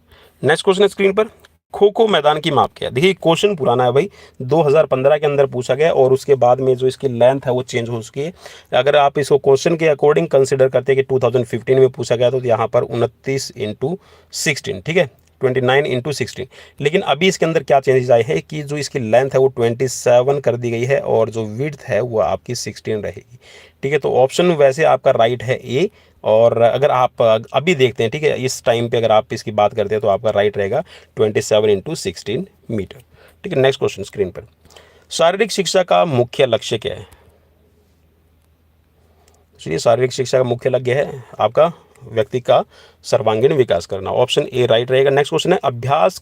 नेक्स्ट क्वेश्चन है स्क्रीन पर, खो खो मैदान की माप क्या है। देखिए क्वेश्चन पुराना है भाई, 2015 के अंदर पूछा गया और उसके बाद में जो इसकी लेंथ है वो चेंज हो चुकी है। अगर आप इसको क्वेश्चन के अकॉर्डिंग कंसिडर करते हैं कि 2015 में पूछा गया, तो यहाँ पर 29x16, ठीक है, 29x16। लेकिन अभी इसके अंदर क्या चेंजेस आए हैं कि जो इसकी लेंथ है वो 27 कर दी गई है और जो विड्थ है वो आपकी 16 रहेगी, ठीक है। तो ऑप्शन वैसे आपका राइट है ए। और अगर आप अभी देखते हैं, ठीक है, इस टाइम पे अगर आप इसकी बात करते हैं तो आपका राइट रहेगा 27x16 मीटर, ठीक है। नेक्स्ट क्वेश्चन स्क्रीन पर, शारीरिक शिक्षा का मुख्य लक्ष्य क्या है। चलिए, शारीरिक शिक्षा का मुख्य लक्ष्य है आपका व्यक्ति का सर्वांगीण विकास करना, ऑप्शन ए राइट रहेगा। नेक्स्ट क्वेश्चन है, अभ्यास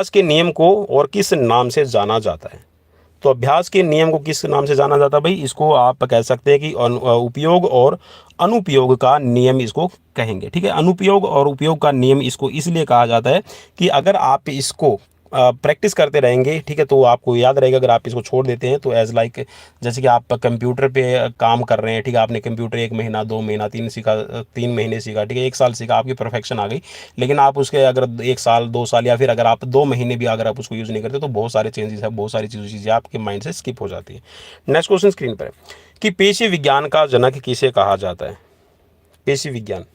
के नियम को और किस नाम से जाना जाता है। तो अभ्यास के नियम को किस नाम से जाना जाता है भाई, इसको आप कह सकते हैं कि उपयोग और अनुपयोग का नियम इसको कहेंगे, ठीक है। अनुपयोग और उपयोग का नियम इसको इसलिए कहा जाता है कि अगर आप इसको प्रैक्टिस करते रहेंगे, ठीक है, तो आपको याद रहेगा। अगर आप इसको छोड़ देते हैं तो एज लाइक जैसे कि आप कंप्यूटर पे काम कर रहे हैं, ठीक है, आपने कंप्यूटर 1 महीना 2 महीना 3 महीने सीखा, ठीक है, 1 साल सीखा, आपकी परफेक्शन आ गई। लेकिन आप उसके अगर 1 साल 2 साल या फिर अगर आप 2 महीने भी अगर आप उसको यूज़ नहीं करते तो बहुत सारे चेंजेस है, बहुत सारी चीज़ें आपके माइंड से स्किप हो जाती है। नेक्स्ट क्वेश्चन स्क्रीन पर है कि पेशी विज्ञान का जनक किसे कहा जाता है। पेशी विज्ञान,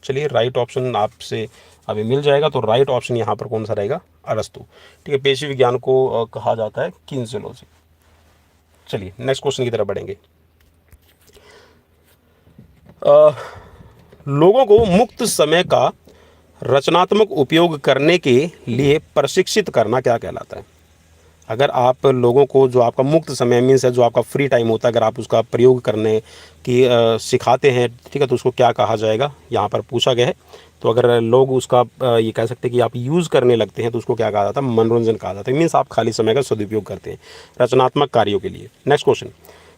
चलिए राइट ऑप्शन आपसे अभी मिल जाएगा। तो राइट ऑप्शन यहाँ पर कौन सा रहेगा, अरस्तु, ठीक है। पेशी विज्ञान को कहा जाता है किन्सियोलॉजी। चलिए नेक्स्ट क्वेश्चन की तरफ बढ़ेंगे। लोगों को मुक्त समय का रचनात्मक उपयोग करने के लिए प्रशिक्षित करना क्या कहलाता है। अगर आप लोगों को जो आपका मुक्त समय मीन्स है, जो आपका फ्री टाइम होता है, अगर आप उसका प्रयोग करने की सिखाते हैं, ठीक है, तो उसको क्या कहा जाएगा, यहाँ पर पूछा गया है। तो अगर लोग उसका ये कह सकते हैं कि आप यूज़ करने लगते हैं तो उसको क्या कहा जाता है, मनोरंजन कहा जाता है। मीन्स आप खाली समय का सदुपयोग करते हैं रचनात्मक कार्यों के लिए। नेक्स्ट क्वेश्चन,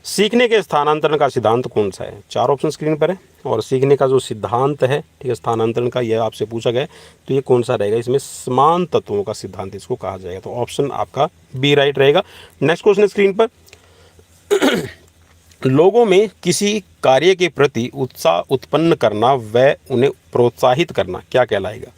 सीखने के स्थानांतरण का सिद्धांत कौन सा है। 4 ऑप्शन स्क्रीन पर है और सीखने का जो सिद्धांत है, ठीक है, स्थानांतरण का, यह आपसे पूछा गया है, तो ये कौन सा रहेगा, इसमें समान तत्वों का सिद्धांत इसको कहा जाएगा। तो ऑप्शन आपका बी राइट रहेगा। नेक्स्ट क्वेश्चन स्क्रीन पर, लोगों में किसी कार्य के प्रति उत्साह उत्पन्न करना व उन्हें प्रोत्साहित करना क्या कहलाएगा।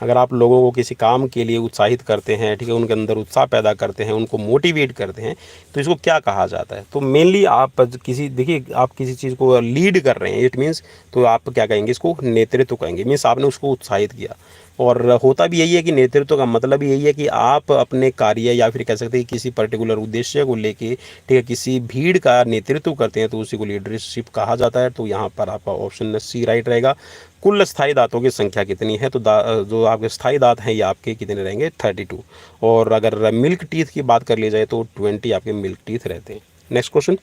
अगर आप लोगों को किसी काम के लिए उत्साहित करते हैं, ठीक है, उनके अंदर उत्साह पैदा करते हैं, उनको मोटिवेट करते हैं, तो इसको क्या कहा जाता है। तो मेनली आप किसी, देखिए आप किसी चीज़ को लीड कर रहे हैं, इट मीन्स, तो आप क्या कहेंगे, इसको नेतृत्व कहेंगे। मीन्स आपने उसको उत्साहित किया। और होता भी यही है कि नेतृत्व का मतलब यही है कि आप अपने कार्य या फिर कह सकते हैं किसी पर्टिकुलर उद्देश्य को लेके, ठीक है, किसी भीड़ का नेतृत्व करते हैं, तो उसी को लीडरशिप कहा जाता है। तो यहाँ पर आपका ऑप्शन सी राइट रहेगा। कुल स्थायी दांतों की संख्या कितनी है। तो जो आपके स्थायी दांत हैं ये आपके कितने रहेंगे, 32। और अगर मिल्क टीथ की बात कर ली जाए तो 20 आपके मिल्क टीथ रहते हैं। नेक्स्ट क्वेश्चन,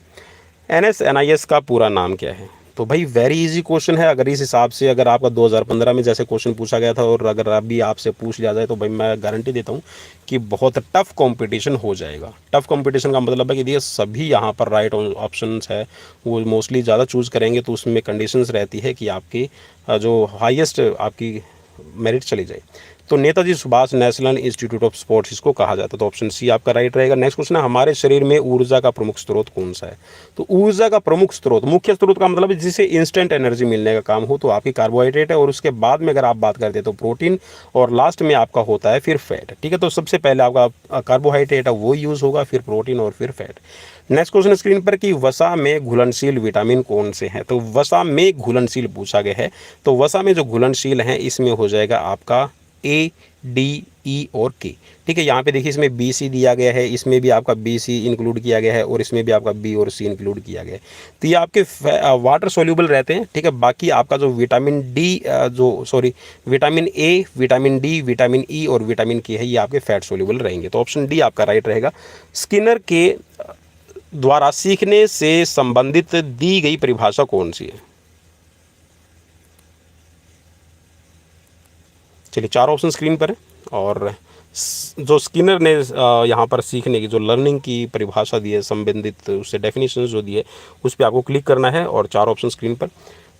NSNIS का पूरा नाम क्या है। तो भाई वेरी इजी क्वेश्चन है। अगर इस हिसाब से अगर आपका 2015 में जैसे क्वेश्चन पूछा गया था और अगर अभी आपसे पूछ लिया जाए तो भाई मैं गारंटी देता हूँ कि बहुत टफ कंपटीशन हो जाएगा। टफ कंपटीशन का मतलब है कि ये सभी यहाँ पर राइट ऑप्शंस है वो मोस्टली ज़्यादा चूज़ करेंगे, तो उसमें कंडीशंस रहती है कि आपकी जो हाईएस्ट आपकी मेरिट चली जाए। तो Netaji Subhash national institute of sports इसको कहा जाता है। तो ऑप्शन सी आपका राइट रहेगा। नेक्स्ट क्वेश्चन है, हमारे शरीर में ऊर्जा का प्रमुख स्रोत कौन सा है। तो ऊर्जा का प्रमुख स्रोत, मुख्य स्रोत का मतलब जिसे इंस्टेंट एनर्जी मिलने का काम हो, तो आपकी कार्बोहाइड्रेट है। और उसके बाद में अगर आप बात करते हैं तो प्रोटीन, और लास्ट में आपका होता है फिर फैट, ठीक है। तो सबसे पहले आपका कार्बोहाइड्रेट है वो यूज़ होगा, फिर प्रोटीन और फिर फैट। नेक्स्ट क्वेश्चन स्क्रीन पर कि वसा में घुलनशील विटामिन कौन से हैं। तो वसा में घुलनशील पूछा गया है। तो वसा में जो घुलनशील हैं इसमें हो जाएगा आपका A, D, E और K, ठीक है। यहाँ पे देखिए इसमें BC दिया गया है, इसमें भी आपका BC इंक्लूड किया गया है और इसमें भी आपका B और C इंक्लूड किया गया है। तो ये आपके वाटर सोल्यूबल रहते हैं, ठीक है। बाकी आपका जो vitamin A, vitamin D, vitamin E और विटामिन K है ये आपके फैट सोल्यूबल रहेंगे। तो ऑप्शन डी आपका राइट रहेगा। स्किनर के द्वारा सीखने से संबंधित दी गई परिभाषा कौन सी है। चलिए 4 ऑप्शन स्क्रीन पर है और जो स्किनर ने यहाँ पर सीखने की जो लर्निंग की परिभाषा दी है, संबंधित उससे डेफिनेशन जो दी है, उस पर आपको क्लिक करना है और 4 ऑप्शन स्क्रीन पर।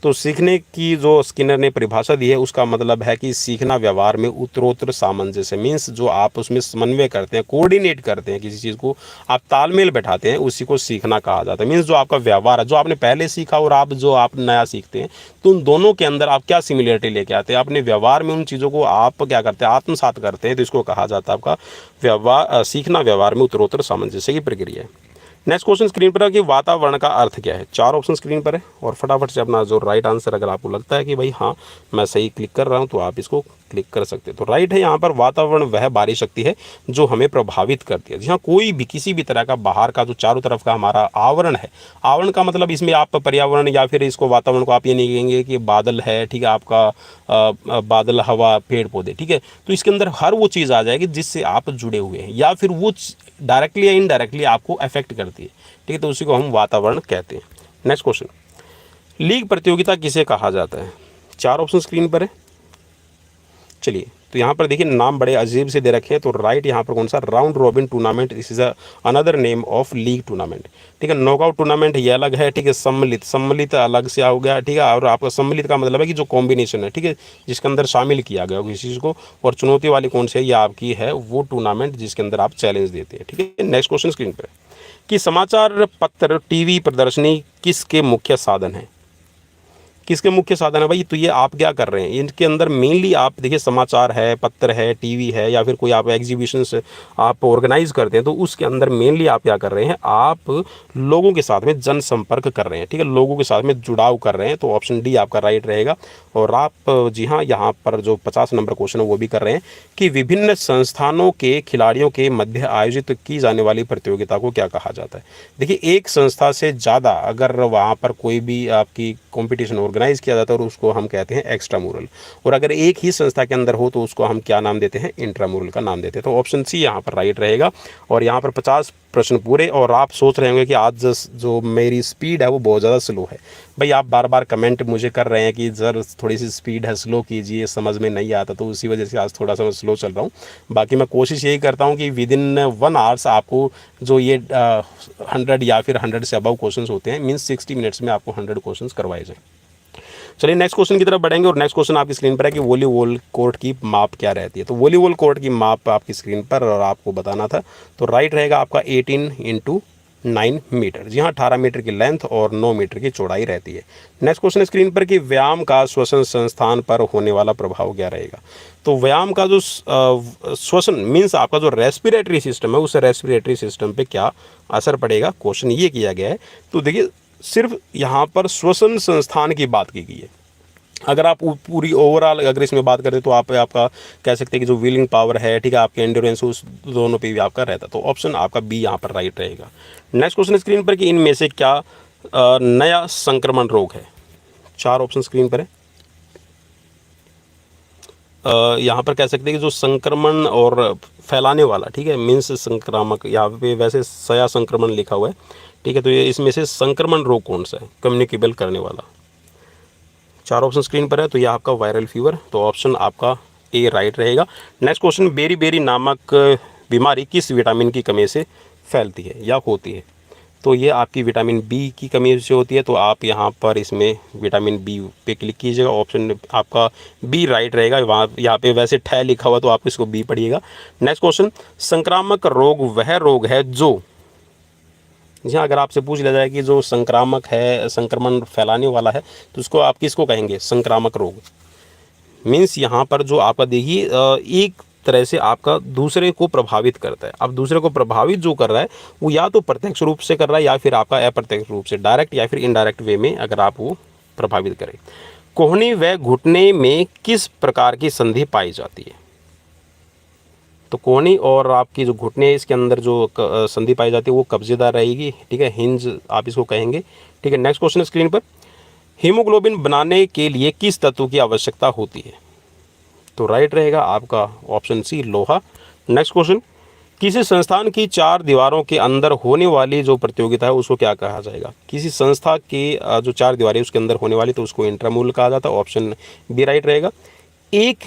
तो सीखने की जो स्किनर ने परिभाषा दी है उसका मतलब है कि सीखना व्यवहार में उत्तरोत्तर सामंजस्य, मीन्स जो आप उसमें समन्वय करते हैं, कोऑर्डिनेट करते हैं, किसी चीज़ को आप तालमेल बैठाते हैं, उसी को सीखना कहा जाता है। मीन्स जो आपका व्यवहार है, जो आपने पहले सीखा और आप नया सीखते हैं, तो उन दोनों के अंदर आप क्या सिमिलरिटी लेके आते हैं, अपने व्यवहार में उन चीज़ों को आप क्या करते हैं, आत्मसात करते हैं, तो इसको कहा जाता है आपका व्यवहार, सीखना व्यवहार में उत्तरोत्तर सामंजस्य की प्रक्रिया है। नेक्स्ट क्वेश्चन स्क्रीन पर है कि वातावरण का अर्थ क्या है। 4 ऑप्शन स्क्रीन पर है और फटाफट से अपना जो राइट आंसर, अगर आपको लगता है कि भाई हाँ मैं सही क्लिक कर रहा हूँ, तो आप इसको क्लिक कर सकते हैं। तो राइट है यहाँ पर, वातावरण वह बाहरी शक्ति है जो हमें प्रभावित करती है। जी हाँ, कोई भी किसी भी तरह का बाहर का जो चारों तरफ का हमारा आवरण है, आवरण का मतलब इसमें आप पर्यावरण या फिर इसको वातावरण को आप ये नहीं कहेंगे कि बादल है, ठीक है, आपका बादल, हवा, पेड़ पौधे, ठीक है, तो इसके अंदर हर वो चीज़ आ जाएगी जिससे आप जुड़े हुए हैं या फिर वो डायरेक्टली या इनडायरेक्टली आपको अफेक्ट करती है, ठीक है, तो उसी को हम वातावरण कहते हैं। नेक्स्ट क्वेश्चन, लीग प्रतियोगिता किसे कहा जाता है। 4 ऑप्शन स्क्रीन पर है। चलिए, तो यहाँ पर देखिए नाम बड़े अजीब से दे रखे हैं, तो राइट यहाँ पर कौन सा, round robin tournament, this is another name of league tournament, ठीक है। नॉकआउट टूर्नामेंट ये अलग है, ठीक है। सम्मिलित अलग से हो गया, ठीक है। और आपका सम्मिलित का मतलब है कि जो कॉम्बिनेशन है, ठीक है, जिसके अंदर शामिल किया गया किसी चीज़ को। और चुनौती वाली कौन सी है, ये आपकी है वो टूर्नामेंट जिसके अंदर आप चैलेंज देते हैं, ठीक है। नेक्स्ट क्वेश्चन स्क्रीन पर कि समाचार पत्र, टीवी, प्रदर्शनी किसके मुख्य साधन है। किसके मुख्य साधन है भाई, तो ये आप क्या कर रहे हैं, इनके अंदर मेनली आप देखिए समाचार है, पत्र है, टीवी है, या फिर कोई आप एग्जीबिशंस आप ऑर्गेनाइज करते हैं, तो उसके अंदर मेनली आप क्या कर रहे हैं, आप लोगों के साथ में जनसंपर्क कर रहे हैं, ठीक है, लोगों के साथ में जुड़ाव कर रहे हैं। तो ऑप्शन डी आपका राइट रहेगा। और आप जी हाँ, यहाँ पर जो 50 नंबर क्वेश्चन है वो भी कर रहे हैं कि विभिन्न संस्थानों के खिलाड़ियों के मध्य आयोजित की जाने वाली प्रतियोगिता को क्या कहा जाता है। देखिए, एक संस्था से ज़्यादा अगर वहाँ पर कोई भी आपकी कॉम्पिटिशन ऑर्गेनाइज किया जाता है और उसको हम कहते हैं एक्स्ट्रामुरल, और अगर एक ही संस्था के अंदर हो तो उसको हम क्या नाम देते हैं, इंट्रामुरल का नाम देते हैं। तो ऑप्शन सी यहाँ पर राइट रहेगा। और यहाँ पर 50 प्रश्न पूरे। और आप सोच रहे होंगे कि आज जो मेरी स्पीड है वो बहुत ज़्यादा स्लो है। भाई आप बार बार कमेंट मुझे कर रहे हैं कि सर थोड़ी सी स्पीड है, स्लो कीजिए, समझ में नहीं आता, तो उसी वजह से आज थोड़ा सा मैं स्लो चल रहा हूँ। बाकी मैं कोशिश यही करता हूँ कि विद इन 1 आवर्स आपको जो ये 100 या फिर 100 से अबव क्वेश्चन होते हैं, मीन्स 60 मिनट्स में आपको 100 क्वेश्चन करवाए जाए। चलिए नेक्स्ट क्वेश्चन की तरफ बढ़ेंगे। और नेक्स्ट क्वेश्चन आपकी स्क्रीन पर है कि वॉलीबॉल कोर्ट की माप क्या रहती है। तो वॉलीबॉल कोर्ट की माप आपकी स्क्रीन पर और आपको बताना था, तो राइट रहेगा आपका 18x9 मीटर। जी हाँ, 18 मीटर की लेंथ और 9 मीटर की चौड़ाई रहती है। नेक्स्ट क्वेश्चन स्क्रीन पर कि व्यायाम का श्वसन संस्थान पर होने वाला प्रभाव क्या रहेगा। तो व्यायाम का जो श्वसन मीन्स आपका जो रेस्पिरेटरी सिस्टम है, उस रेस्पिरेटरी सिस्टम पे क्या असर पड़ेगा, क्वेश्चन ये किया गया है। तो देखिए, सिर्फ यहाँ पर श्वसन संस्थान की बात की गई है। अगर आप पूरी ओवरऑल अगर इसमें बात करें तो आपका कह सकते हैं कि जो व्हीलिंग पावर है, ठीक है, आपके एंड्योरेंस, उस दोनों पे भी आपका रहता। तो ऑप्शन आपका बी यहाँ पर राइट रहेगा। नेक्स्ट क्वेश्चन स्क्रीन पर कि इनमें से क्या नया संक्रमण रोग है। 4 ऑप्शन स्क्रीन पर है। यहाँ पर कह सकते हैं कि जो संक्रमण और फैलाने वाला, ठीक है, मीन्स संक्रामक, यहाँ पे वैसे सया संक्रमण लिखा हुआ है, ठीक है, तो ये इसमें से संक्रमण रोग कौन सा है, कम्युनिकेबल करने वाला। 4 ऑप्शन स्क्रीन पर है। तो ये आपका वायरल फीवर, तो ऑप्शन आपका ए राइट रहेगा। नेक्स्ट क्वेश्चन, बेरी बेरी नामक बीमारी किस विटामिन की कमी से फैलती है या होती है। तो ये आपकी विटामिन बी की कमी से होती है। तो आप यहाँ पर इसमें विटामिन बी पे क्लिक कीजिएगा, ऑप्शन आपका बी राइट रहेगा। वहाँ यहाँ पे वैसे ठह लिखा हुआ तो आप इसको बी पढ़िएगा। नेक्स्ट क्वेश्चन, संक्रामक रोग वह रोग है जो, जी हाँ, अगर आपसे पूछ लिया जाए कि जो संक्रामक है, संक्रमण फैलाने वाला है, तो उसको आप किसको कहेंगे, संक्रामक रोग। मीन्स यहाँ पर जो आपका देखिए एक तरह से आपका दूसरे को प्रभावित करता है। अब दूसरे को प्रभावित जो कर रहा है वो या तो प्रत्यक्ष रूप से कर रहा है या फिर आपका अप्रत्यक्ष रूप से, डायरेक्ट या फिर इनडायरेक्ट वे में अगर आप वो प्रभावित करें। कोहनी व घुटने में किस प्रकार की संधि पाई जाती है। तो कोहनी और आपकी जो घुटने, इसके अंदर जो संधि पाई जाती है वो कब्जेदार रहेगी, ठीक है, हिंज आप इसको कहेंगे, ठीक है। नेक्स्ट क्वेश्चन स्क्रीन पर, हीमोग्लोबिन बनाने के लिए किस तत्व की आवश्यकता होती है। तो राइट रहेगा आपका ऑप्शन सी, लोहा। नेक्स्ट क्वेश्चन, किसी संस्थान की 4 दीवारों के अंदर होने वाली जो प्रतियोगिता है उसको क्या कहा जाएगा। किसी संस्था के जो 4 दीवारें उसके अंदर होने वाली, तो उसको इंट्रामुरल कहा जाता है। ऑप्शन बी राइट रहेगा। एक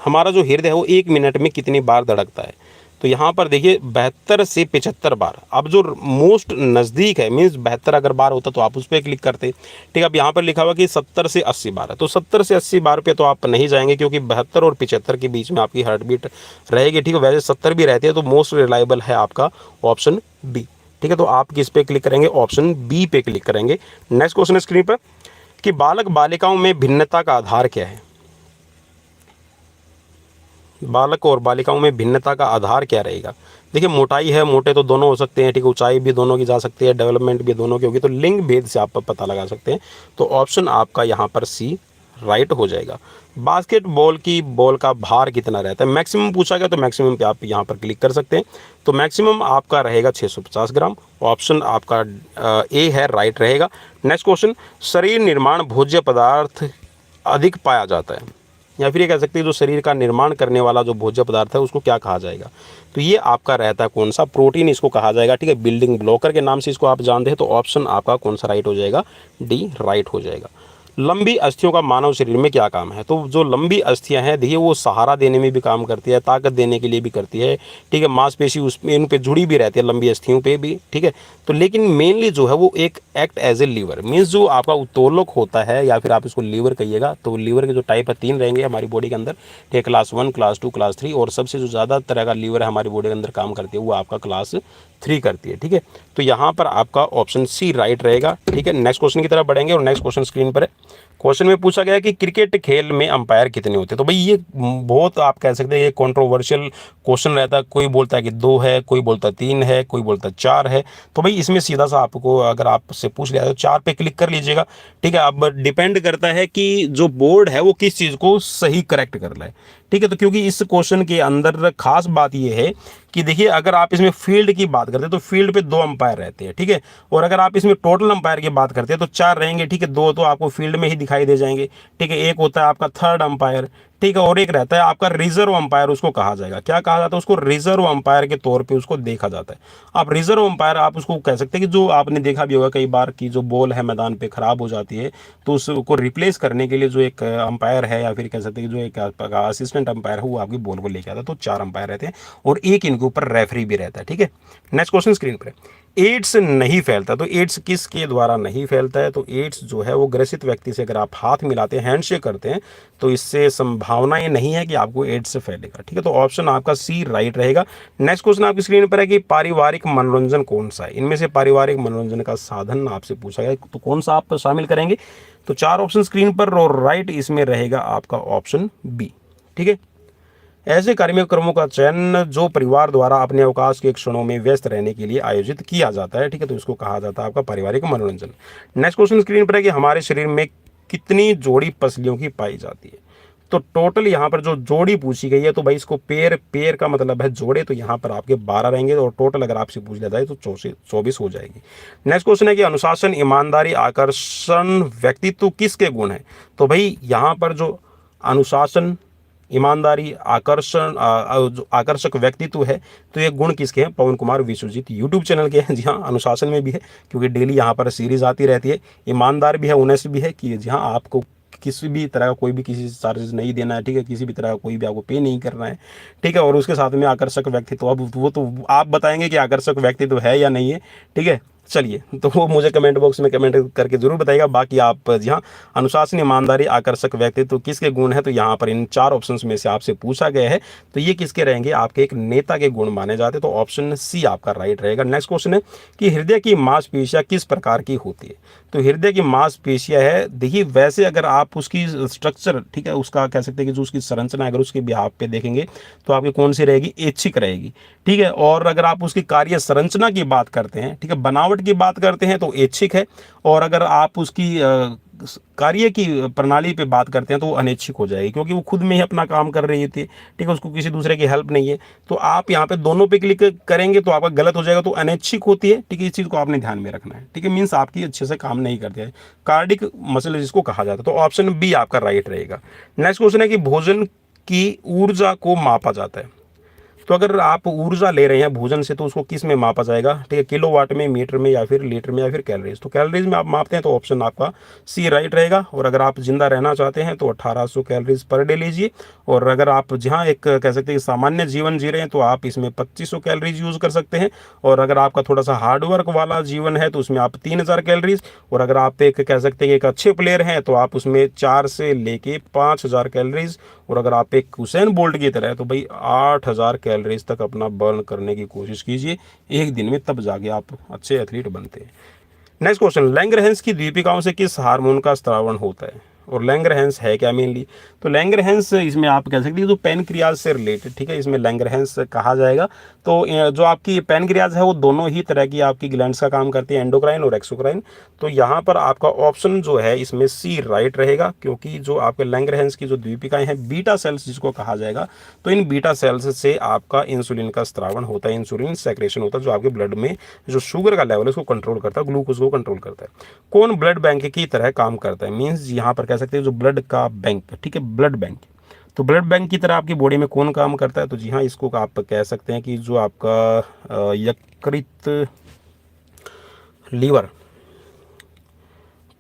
हमारा जो हृदय है वो 1 मिनट में कितनी बार धड़कता है। तो यहाँ पर देखिए 72 से 75 बार। अब जो मोस्ट नज़दीक है, मीन्स 72 अगर बार होता तो आप उस पर क्लिक करते। ठीक है, अब यहाँ पर लिखा हुआ कि 70 से 80 बार है, तो 70 से 80 बार पे तो आप नहीं जाएंगे, क्योंकि 72 और 75 के बीच में आपकी हार्ट बीट रहेगी। ठीक है, वैसे 70 भी रहती है, तो मोस्ट रिलायबल है आपका ऑप्शन बी। ठीक है, तो आप किस पे क्लिक करेंगे, ऑप्शन बी पे क्लिक करेंगे। नेक्स्ट क्वेश्चन है स्क्रीन पर कि बालक बालिकाओं में भिन्नता का आधार क्या है। बालक और बालिकाओं में भिन्नता का आधार क्या रहेगा। देखिए मोटाई है, मोटे तो दोनों हो सकते हैं। ठीक है, ऊंचाई भी दोनों की जा सकती है, डेवलपमेंट भी दोनों की होगी, तो लिंग भेद से आप पता लगा सकते हैं। तो ऑप्शन आपका यहाँ पर सी राइट हो जाएगा। बास्केटबॉल की बॉल का भार कितना रहता है, मैक्सिमम पूछा गया, तो मैक्सिमम पे आप यहाँ पर क्लिक कर सकते हैं। तो मैक्सिमम आपका रहेगा 650 ग्राम। ऑप्शन आपका ए है, राइट रहेगा। नेक्स्ट क्वेश्चन, शरीर निर्माण भोज्य पदार्थ अधिक पाया जाता है, या फिर ये कह सकते हैं जो शरीर का निर्माण करने वाला जो भोज्य पदार्थ है उसको क्या कहा जाएगा। तो ये आपका रहता है कौन सा, प्रोटीन इसको कहा जाएगा। ठीक है, बिल्डिंग ब्लॉकर के नाम से इसको आप जानते हैं। तो ऑप्शन आपका कौन सा राइट हो जाएगा, डी राइट हो जाएगा। लंबी अस्थियों का मानव शरीर में क्या काम है। तो जो लंबी अस्थियां हैं देखिए वो सहारा देने में भी काम करती है, ताकत देने के लिए भी करती है। ठीक है, मांसपेशी उसमें इन पे जुड़ी भी रहती है, लंबी अस्थियों पे भी। ठीक है, तो लेकिन मेनली जो है वो एक act as a lever, means जो आपका उत्तोलक होता है, या फिर आप इसको लीवर कहिएगा। तो लीवर के जो टाइप है 3 रहेंगे हमारी बॉडी के अंदर। ठीक है, क्लास 1, क्लास 2, क्लास 3, और सबसे जो ज़्यादा तरह का लीवर है हमारी बॉडी के अंदर काम करती है वो आपका क्लास 3 करती है। ठीक है, तो यहाँ पर आपका ऑप्शन सी राइट रहेगा। ठीक है, नेक्स्ट क्वेश्चन की तरफ बढ़ेंगे, और नेक्स्ट क्वेश्चन स्क्रीन पर है। क्वेश्चन में पूछा गया है कि क्रिकेट खेल में अंपायर कितने होते हैं। तो भाई ये बहुत आप कह सकते हैं ये कंट्रोवर्शियल क्वेश्चन रहता है। कोई बोलता है कि 2 है, कोई बोलता है 3 है, कोई बोलता है 4 है। तो भाई इसमें सीधा सा आपको अगर आपसे पूछ लिया तो 4 पे क्लिक कर लीजिएगा। ठीक है, अब डिपेंड करता है कि जो बोर्ड है वो किस चीज़ को सही करेक्ट कर रहा है। ठीक है, तो क्योंकि इस क्वेश्चन के अंदर खास बात ये है कि देखिए अगर आप इसमें फील्ड की बात करते हैं तो फील्ड पे 2 अंपायर रहते हैं। ठीक है, और अगर आप इसमें टोटल अंपायर की बात करते हैं तो 4 रहेंगे। ठीक है, 2 तो आपको फील्ड में ही दिखाई दे जाएंगे। ठीक है, एक होता है आपका थर्ड अंपायर। ठीक है, और एक रहता है आपका रिजर्व अंपायर, उसको कहा जाएगा। क्या कहा जाता है उसको, रिजर्व अंपायर के तौर पे उसको देखा जाता है। आप रिजर्व अंपायर आप उसको कह सकते हैं कि जो आपने देखा भी होगा कई बार कि जो बॉल है मैदान पे खराब हो जाती है, तो उसको रिप्लेस करने के लिए जो एक अंपायर है, या फिर कह सकते हैं कि जो एक असिस्टेंट अंपायर है वो आपकी बॉल को लेके आता है। तो 4 अंपायर रहते हैं, और एक इनके ऊपर रेफरी भी रहता है। ठीक है, नेक्स्ट क्वेश्चन स्क्रीन पर। एड्स नहीं फैलता, तो एड्स किसके द्वारा नहीं फैलता है। तो एड्स जो है वो ग्रसित व्यक्ति से अगर आप हाथ मिलाते हैं, हैंडशेक करते हैं, तो इससे संभावनाएं नहीं है कि आपको एड्स से फैलेगा। ठीक है, तो ऑप्शन आपका सी राइट रहेगा। नेक्स्ट क्वेश्चन आपकी स्क्रीन पर है कि पारिवारिक मनोरंजन कौन सा है। इनमें से पारिवारिक मनोरंजन का साधन आपसे पूछा गया, तो कौन सा आप शामिल करेंगे। तो 4 ऑप्शन स्क्रीन पर, और राइट इसमें रहेगा आपका ऑप्शन बी। ठीक है, ऐसे कार्यक्रमों का चयन जो परिवार द्वारा अपने अवकाश के क्षणों में व्यस्त रहने के लिए आयोजित किया जाता है। ठीक है, तो इसको कहा जाता है आपका पारिवारिक मनोरंजन। नेक्स्ट क्वेश्चन स्क्रीन पर है कि हमारे शरीर में कितनी जोड़ी पसलियों की पाई जाती है। तो टोटल यहाँ पर जो जोड़ी पूछी गई है, तो भाई इसको पेयर, पेयर का मतलब है जोड़े, तो यहाँ पर आपके 12 रहेंगे, और टोटल अगर आपसे पूछ लेता है तो 24 हो जाएगी। नेक्स्ट क्वेश्चन है कि अनुशासन, ईमानदारी, आकर्षण व्यक्तित्व किसके गुण है। तो भाई यहाँ पर जो अनुशासन, ईमानदारी, आकर्षण, जो आकर्षक व्यक्तित्व है, तो ये गुण किसके हैं, पवन कुमार विश्वजीत यूट्यूब चैनल के हैं। जी हाँ, अनुशासन में भी है क्योंकि डेली यहाँ पर सीरीज आती रहती है। ईमानदार भी है, ऑनेस्ट भी है कि जी हाँ आपको किसी भी तरह का कोई भी किसी से चार्जेस नहीं देना है। ठीक है, किसी भी तरह का कोई भी आपको पे नहीं करना है। ठीक है, और उसके साथ में आकर्षक व्यक्तित्व, अब वो तो आप बताएंगे कि आकर्षक व्यक्तित्व है या नहीं है। ठीक है, चलिए, तो वो मुझे कमेंट बॉक्स में कमेंट करके जरूर बताइएगा। बाकी आप जी हाँ, अनुशासन, ईमानदारी, आकर्षक व्यक्तित्व किसके गुण है, तो यहाँ पर इन 4 ऑप्शंस में से आपसे पूछा गया है, तो ये किसके रहेंगे, आपके एक नेता के गुण माने जाते हैं। तो ऑप्शन सी आपका राइट रहेगा। नेक्स्ट क्वेश्चन है कि हृदय की मांसपेशियां किस प्रकार की होती है। तो हृदय की मांसपेशियां है, देखिए वैसे अगर आप उसकी स्ट्रक्चर, ठीक है, उसका कह सकते हैं कि जो उसकी संरचना अगर उसके बिहाफ पे देखेंगे तो आपकी कौन सी रहेगी, ऐच्छिक रहेगी। ठीक है, और अगर आप उसकी कार्य संरचना की बात करते हैं, ठीक है, बनावट की बात करते हैं तो ऐच्छिक है, और अगर आप उसकी कार्य की प्रणाली पे बात करते हैं तो वो अनैच्छिक हो जाएगी, क्योंकि वो खुद में ही अपना काम कर रही थी। ठीक है, उसको किसी दूसरे की हेल्प नहीं है। तो आप यहाँ पे दोनों पे क्लिक करेंगे तो आपका गलत हो जाएगा, तो अनैच्छिक होती है। ठीक है, इस चीज़ को आपने ध्यान में रखना है। ठीक है, मीन्स आपकी अच्छे से काम नहीं करते हैं, कार्डिक मसल जिसको कहा जाता है। तो ऑप्शन बी आपका राइट रहेगा। नेक्स्ट क्वेश्चन है कि भोजन की ऊर्जा को मापा जाता है। तो अगर आप ऊर्जा ले रहे हैं भोजन से तो उसको किस में मापा जाएगा, ठीक है, किलोवाट में, मीटर में, या फिर लीटर में, या फिर कैलोरीज। तो कैलोरीज में आप मापते हैं तो ऑप्शन आपका सी राइट रहेगा। और अगर आप जिंदा रहना चाहते हैं तो 1800 कैलोरीज पर डे लीजिए। और अगर आप जहाँ एक कह सकते हैं सामान्य जीवन जी रहे हैं तो आप इसमें 2500 कैलोरीज यूज कर सकते हैं। और अगर आपका थोड़ा सा हार्डवर्क वाला जीवन है तो उसमें आप 3000 कैलोरीज। और अगर आप एक कह सकते हैं एक अच्छे प्लेयर हैं तो आप उसमें 4 से लेके 5000 कैलोरीज। और अगर आप एक हुसैन बोल्ट की तरह है तो भाई 8000 कैलोरीज तक अपना बर्न करने की कोशिश कीजिए एक दिन में, तब जाके आप अच्छे एथलीट बनते हैं। नेक्स्ट क्वेश्चन, लैंगरहैंस की दीपिकाओं से किस हार्मोन का स्रावण होता है। और लैंगरहैंस है क्या मेनली, तो लैंगरहैंस इसमें आप कह सकते हैं जो पैनक्रियाज से रिलेटेड, ठीक है, इसमें लैंगरहैंस कहा जाएगा। तो जो आपकी पैनक्रियाज है वो दोनों ही तरह की आपकी ग्लैंड्स का काम करती है, एंडोक्राइन और एक्सोक्राइन। तो यहाँ पर आपका ऑप्शन जो है इसमें सी राइट रहेगा, क्योंकि जो आपके लैंगरहैंस की जो द्वीपिकाएं हैं बीटा सेल्स जिसको कहा जाएगा, तो इन बीटा सेल्स से आपका इंसुलिन का स्रावण होता है, इंसुलिन सेक्रेशन होता है, जो आपके ब्लड में जो शुगर का लेवल है उसको कंट्रोल करता है, ग्लूकोज को कंट्रोल करता है। कौन ब्लड बैंक की तरह काम करता है, मीन्स यहाँ पर कह सकते हैं जो ब्लड का बैंक, ठीक है, ब्लड बैंक। तो ब्लड बैंक की तरह आपकी बॉडी में कौन काम करता है, तो जी हाँ, इसको आप कह सकते हैं कि जो आपका यकृत, लीवर।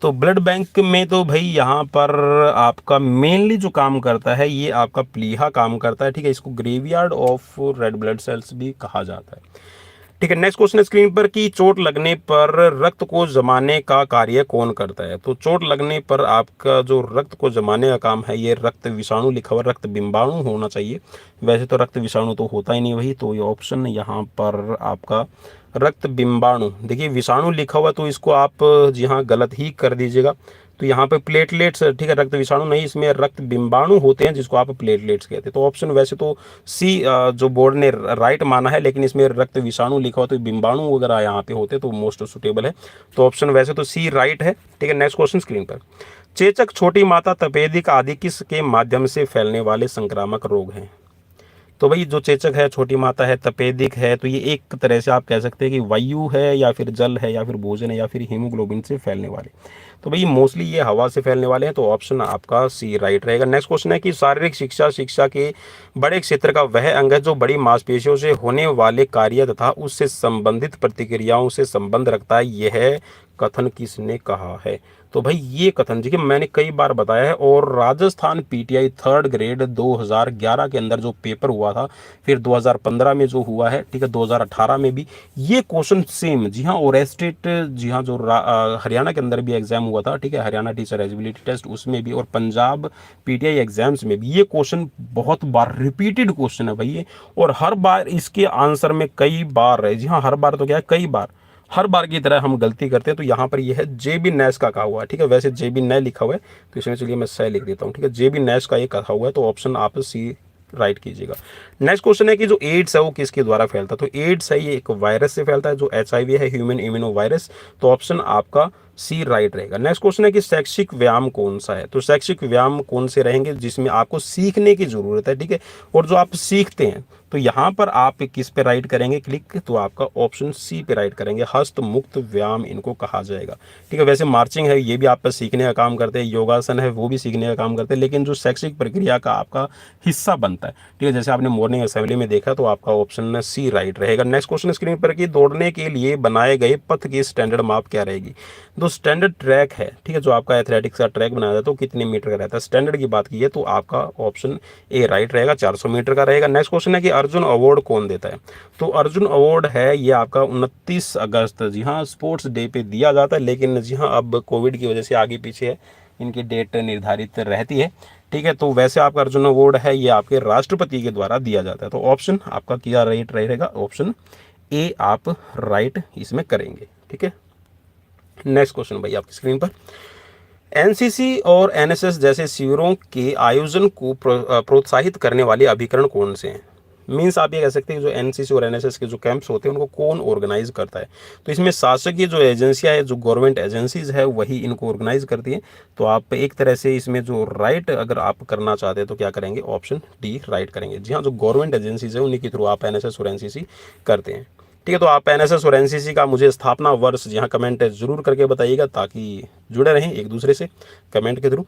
तो ब्लड बैंक में तो भाई यहाँ पर आपका मेनली जो काम करता है ये आपका प्लीहा काम करता है, ठीक है, इसको graveyard of red blood cells भी कहा जाता है। ठीक है, नेक्स्ट क्वेश्चन स्क्रीन पर कि चोट लगने पर रक्त को जमाने का कार्य कौन करता है। तो चोट लगने पर आपका जो रक्त को जमाने का काम है ये रक्त विषाणु लिखा हुआ, रक्त बिंबाणु होना चाहिए। वैसे तो रक्त विषाणु तो होता ही नहीं वही, तो ये ऑप्शन यहाँ पर आपका रक्त बिंबाणु, देखिए विषाणु लिखा हुआ तो इसको आप जी हाँ गलत ही कर दीजिएगा। तो यहाँ पे प्लेटलेट्स, ठीक है, रक्त विषाणु नहीं, इसमें रक्त बिंबाणु होते हैं जिसको आप प्लेटलेट्स कहते हैं। तो ऑप्शन वैसे तो सी जो बोर्ड ने राइट माना है, लेकिन इसमें रक्त विषाणु लिखा हुआ तो बिंबाणु वगैरह यहाँ पे होते तो मोस्ट सुटेबल है। तो ऑप्शन वैसे तो सी राइट है। ठीक है, नेक्स्ट क्वेश्चन स्क्रीन पर, चेचक, छोटी माता, तपेदिक आदि किस के माध्यम से फैलने वाले संक्रामक रोग हैं। तो भाई जो चेचक है, छोटी माता है, तपेदिक है, तो ये एक तरह से आप कह सकते हैं कि वायु है या फिर जल है या फिर भोजन है या फिर हीमोग्लोबिन से फैलने वाले। तो भाई मोस्टली ये हवा से फैलने वाले हैं, तो ऑप्शन आपका सी राइट रहेगा। नेक्स्ट क्वेश्चन है कि शारीरिक शिक्षा, शिक्षा के बड़े क्षेत्र का वह अंग है जो बड़ी मांसपेशियों से होने वाले कार्य तथा उससे संबंधित प्रतिक्रियाओं से संबंध रखता है, यह कथन किसने कहा है। तो भाई ये कथन जी कि मैंने कई बार बताया है, और राजस्थान पीटीआई 3rd ग्रेड 2011 के अंदर जो पेपर हुआ था, फिर 2015 में जो हुआ है, ठीक है, 2018 में भी ये क्वेश्चन सेम, जी हाँ, और स्टेट, जी हाँ, जो हरियाणा के अंदर भी एग्जाम हुआ था, ठीक है, हरियाणा टीचर एलिजिबिलिटी टेस्ट, उसमें भी, और पंजाब पीटीआई एग्जाम्स में भी ये क्वेश्चन बहुत बार रिपीटेड क्वेश्चन है भाई ये, और हर बार इसके आंसर में कई बार है, जी हाँ, हर बार तो क्या है, कई बार, हर बार की तरह हम गलती करते हैं। तो यहाँ पर यह है जेबी नैश का कहा हुआ है, ठीक है, वैसे जेबी नय लिखा हुआ है तो इसमें चलिए मैं सही लिख देता हूँ, ठीक है, जेबी नैश का ये कहा हुआ है, तो ऑप्शन आप सी राइट कीजिएगा। नेक्स्ट क्वेश्चन है कि जो एड्स है वो किसके द्वारा फैलता है। तो एड्स है ये एक वायरस से फैलता है, जो HIV है, ह्यूमन इम्यूनो वायरस। तो ऑप्शन आपका सी राइट रहेगा। नेक्स्ट क्वेश्चन है कि शैक्षिक व्यायाम कौन सा है। तो शैक्षिक व्यायाम कौन से रहेंगे जिसमें आपको सीखने की जरूरत है, ठीक है, और जो आप सीखते हैं, तो यहाँ पर आप किस पे राइट करेंगे क्लिक, तो आपका ऑप्शन सी पे राइट करेंगे, हस्त मुक्त व्यायाम इनको कहा जाएगा। ठीक है, वैसे मार्चिंग है ये भी आप सीखने का काम करते हैं, योगासन है वो भी सीखने का काम करते हैं, लेकिन जो शैक्षिक प्रक्रिया का आपका हिस्सा बनता है, ठीक है, जैसे आपने मॉर्निंग असेंबली में देखा, तो आपका ऑप्शन सी राइट रहेगा। नेक्स्ट क्वेश्चन स्क्रीन पर कि दौड़ने के लिए बनाए गए पथ की स्टैंडर्ड माप क्या रहेगी। जो स्टैंडर्ड ट्रैक है, ठीक है, जो आपका एथलेटिक्स का ट्रैक बनाया जाता है तो कितने मीटर का रहता है, स्टैंडर्ड की बात की है तो आपका ऑप्शन ए राइट रहेगा, 400 मीटर का रहेगा। नेक्स्ट क्वेश्चन है कि अर्जुन अवार्ड कौन देता है। तो अर्जुन अवार्ड है ये आपका 29 अगस्त, जी हाँ, स्पोर्ट्स डे पे दिया जाता है, लेकिन जी हाँ अब कोविड की वजह से आगे पीछे है, इनकी डेट निर्धारित रहती है। ठीक है, तो वैसे आपका अर्जुन अवार्ड है ये आपके राष्ट्रपति के द्वारा दिया जाता है। तो ऑप्शन आपका क्या राइट रहेगा, ऑप्शन ए आप राइट इसमें करेंगे। ठीक है, नेक्स्ट क्वेश्चन भाई आपकी स्क्रीन पर, एनसीसी और एनएसएस जैसे शिविरों के आयोजन को प्रोत्साहित करने वाले अभिकरण कौन से हैं। मीन्स आप ये कह सकते हैं कि जो एनसीसी और एनएसएस के जो कैंप्स होते हैं उनको कौन ऑर्गेनाइज करता है। तो इसमें शासकीय जो एजेंसियां है, जो गवर्नमेंट एजेंसीज है, वही इनको ऑर्गेनाइज करती हैं। तो आप एक तरह से इसमें जो राइट अगर आप करना चाहते हैं तो क्या करेंगे, ऑप्शन डी राइट करेंगे। जी हाँ, जो गवर्नमेंट एजेंसीज है उन्हीं के थ्रू आप एनएसएस और एनसीसी करते हैं। ठीक है, तो आप एनएसएस और एनसीसी का मुझे स्थापना वर्ष यहाँ कमेंट जरूर करके बताइएगा ताकि जुड़े रहें एक दूसरे से कमेंट के थ्रू।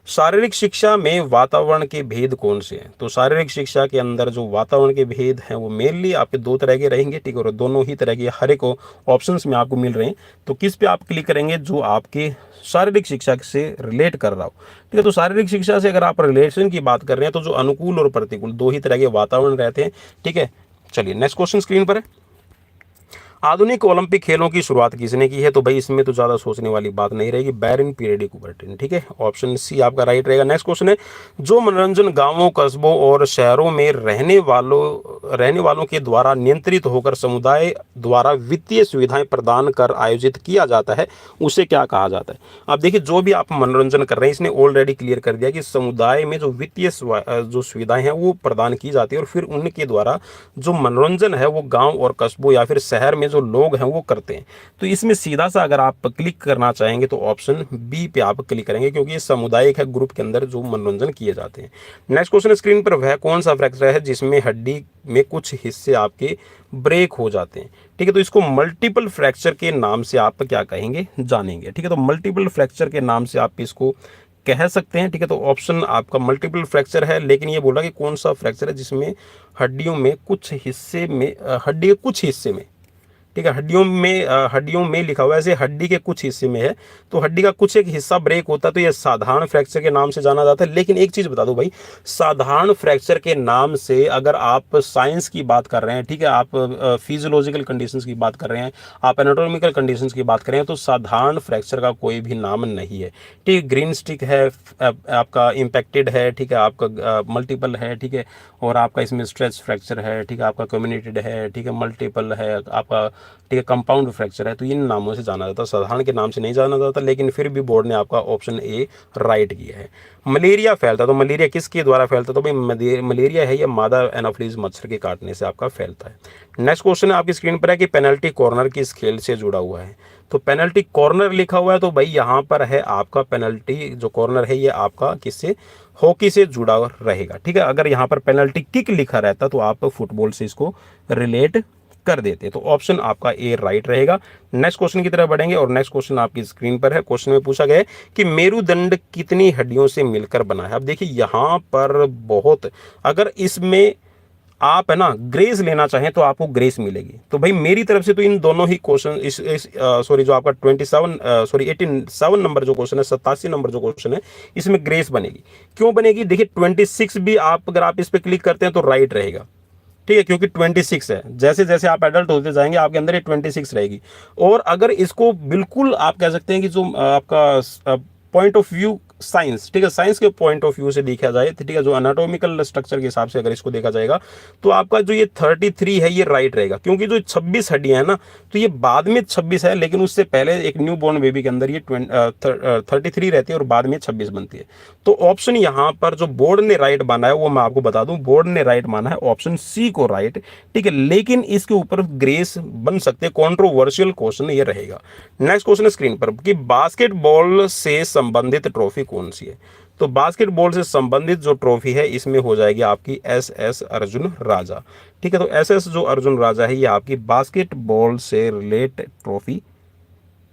शारीरिक शिक्षा में वातावरण के भेद कौन से हैं? तो शारीरिक शिक्षा के अंदर जो वातावरण के भेद हैं वो मेनली आपके दो तरह के रहेंगे, ठीक है, और दोनों ही तरह के हर एक ऑप्शंस में आपको मिल रहे हैं। तो किस पे आप क्लिक करेंगे? जो आपके शारीरिक शिक्षा से रिलेट कर रहा हो, ठीक है। तो शारीरिक शिक्षा से अगर आप रिलेशन की बात कर रहे हैं तो जो अनुकूल और प्रतिकूल दो ही तरह के वातावरण रहते हैं, ठीक है। चलिए नेक्स्ट क्वेश्चन स्क्रीन पर है। आधुनिक ओलंपिक खेलों की शुरुआत किसने की है? तो भाई इसमें तो ज़्यादा सोचने वाली बात नहीं रहेगी, बैरन पीरे डी कुबर्टिन, ठीक है। ऑप्शन सी आपका राइट रहेगा। नेक्स्ट क्वेश्चन है, जो मनोरंजन गांवों, कस्बों और शहरों में रहने वालों के द्वारा नियंत्रित होकर समुदाय द्वारा वित्तीय सुविधाएं प्रदान कर आयोजित किया जाता है, उसे क्या कहा जाता है? अब देखिए, जो भी आप मनोरंजन कर रहे हैं, इसने ऑलरेडी क्लियर कर दिया कि समुदाय में जो वित्तीय जो सुविधाएं हैं वो प्रदान की जाती है और फिर उनके द्वारा जो मनोरंजन है वो गाँव और कस्बों या फिर शहर में जो लोग हैं वो करते हैं। तो इसमें सीधा सा अगर आप क्लिक करना चाहेंगे तो ऑप्शन बी पे आप क्लिक करेंगे, क्योंकि ये सामुदायिक है, ग्रुप के अंदर जो मनोरंजन किए जाते हैं। नेक्स्ट क्वेश्चन स्क्रीन पर, वह कौन सा फ्रैक्चर है जिसमें हड्डी में कुछ हिस्से आपके ब्रेक हो जाते हैं? ठीक है, तो इसको मल्टीपल फ्रैक्चर के नाम से आप क्या कहेंगे, जानेंगे, ठीक है। तो मल्टीपल फ्रैक्चर के नाम से आप इसको कह सकते हैं, ठीक है। तो ऑप्शन आपका मल्टीपल फ्रैक्चर है, लेकिन ये बोला कि कौन सा फ्रैक्चर है जिसमें हड्डियों में कुछ हिस्से में हड्डी के कुछ हिस्से में, ठीक है, हड्डियों में लिखा हुआ है, ऐसे हड्डी के कुछ हिस्से में है, तो हड्डी का कुछ एक हिस्सा ब्रेक होता है तो ये साधारण फ्रैक्चर के नाम से जाना जाता है। लेकिन एक चीज़ बता दो भाई, साधारण फ्रैक्चर के नाम से अगर आप साइंस की बात कर रहे हैं, ठीक है, आप फिजियोलॉजिकल कंडीशंस की बात कर रहे हैं, आप एनाटॉमिकल कंडीशंस की बात कर रहे हैं, तो साधारण फ्रैक्चर का कोई भी नाम नहीं है, ठीक है। ग्रीन स्टिक है, आपका इम्पैक्टेड है, ठीक है, आपका मल्टीपल है, ठीक है, और आपका इसमें स्ट्रेच फ्रैक्चर है, ठीक है, आपका कम्युनिटेड है, ठीक है, मल्टीपल है आपका, ठीक है, कंपाउंड फ्रैक्चर है। तो इन नामों से जाना जाता है, साधारण के नाम से नहीं जाना जाता, लेकिन फिर भी बोर्ड ने आपका ऑप्शन ए राइट किया है। मलेरिया फैलता, तो मलेरिया किसके द्वारा फैलता? तो भाई मलेरिया है ये मादा एनाफिलीज मच्छर के काटने से आपका फैलता है। नेक्स्ट क्वेश्चन है आपकी स्क्रीन पर है कि पेनल्टी कॉर्नर किस खेल से जुड़ा हुआ है? तो पेनल्टी कॉर्नर लिखा हुआ है, तो भाई यहाँ पर है आपका पेनल्टी जो कॉर्नर है ये आपका किससे, हॉकी से जुड़ा रहेगा, ठीक है। अगर यहाँ पर पेनल्टी किक लिखा रहता तो आप फुटबॉल से इसको रिलेट कर देते, तो ऑप्शन आपका ए राइट रहेगा। नेक्स्ट क्वेश्चन की तरफ बढ़ेंगे और नेक्स्ट क्वेश्चन आपकी स्क्रीन पर है। क्वेश्चन में पूछा गया है कि मेरुदंड कितनी हड्डियों से मिलकर बना है? अब देखिए यहाँ पर बहुत, अगर इसमें आप है ना ग्रेस लेना चाहें तो आपको ग्रेस मिलेगी। तो भाई मेरी तरफ से तो इन दोनों ही क्वेश्चन सॉरी जो आपका 87 नंबर जो क्वेश्चन है, 87 नंबर जो क्वेश्चन है, इसमें ग्रेस बनेगी। क्यों बनेगी? देखिए 26 भी आप अगर आप इस पर क्लिक करते हैं तो राइट रहेगा, ठीक है, क्योंकि 26 है, जैसे जैसे आप एडल्ट होते जाएंगे आपके अंदर ये 26 रहेगी। और अगर इसको बिल्कुल आप कह सकते हैं कि जो आपका पॉइंट ऑफ व्यू साइंस, ठीक है, साइंस के पॉइंट ऑफ व्यू से देखा जाए, ठीक है, जो एनाटॉमिकल स्ट्रक्चर के हिसाब से अगर इसको देखा जाएगा तो आपका जो ये 33 है ये राइट रहेगा, क्योंकि जो 26 हड्डियां है ना, तो ये बाद में 26 है, लेकिन उससे पहले एक न्यू बॉर्न बेबी के अंदर ये 33 रहती है और बाद में 26 बनती है। तो ऑप्शन यहाँ पर जो बोर्ड ने राइट माना है वो मैं आपको बता दूं, बोर्ड ने राइट माना है ऑप्शन सी को राइट, ठीक है, लेकिन इसके ऊपर ग्रेस बन सकते, कॉन्ट्रोवर्शियल क्वेश्चन ये रहेगा। नेक्स्ट क्वेश्चन स्क्रीन पर कि बास्केटबॉल से संबंधित ट्रॉफी कौन सी है? तो बास्केटबॉल से संबंधित जो ट्रॉफी है इसमें हो जाएगी आपकी एस अर्जुन राजा, ठीक है। तो एस जो अर्जुन राजा है ये आपकी बास्केटबॉल से रिलेट ट्रॉफी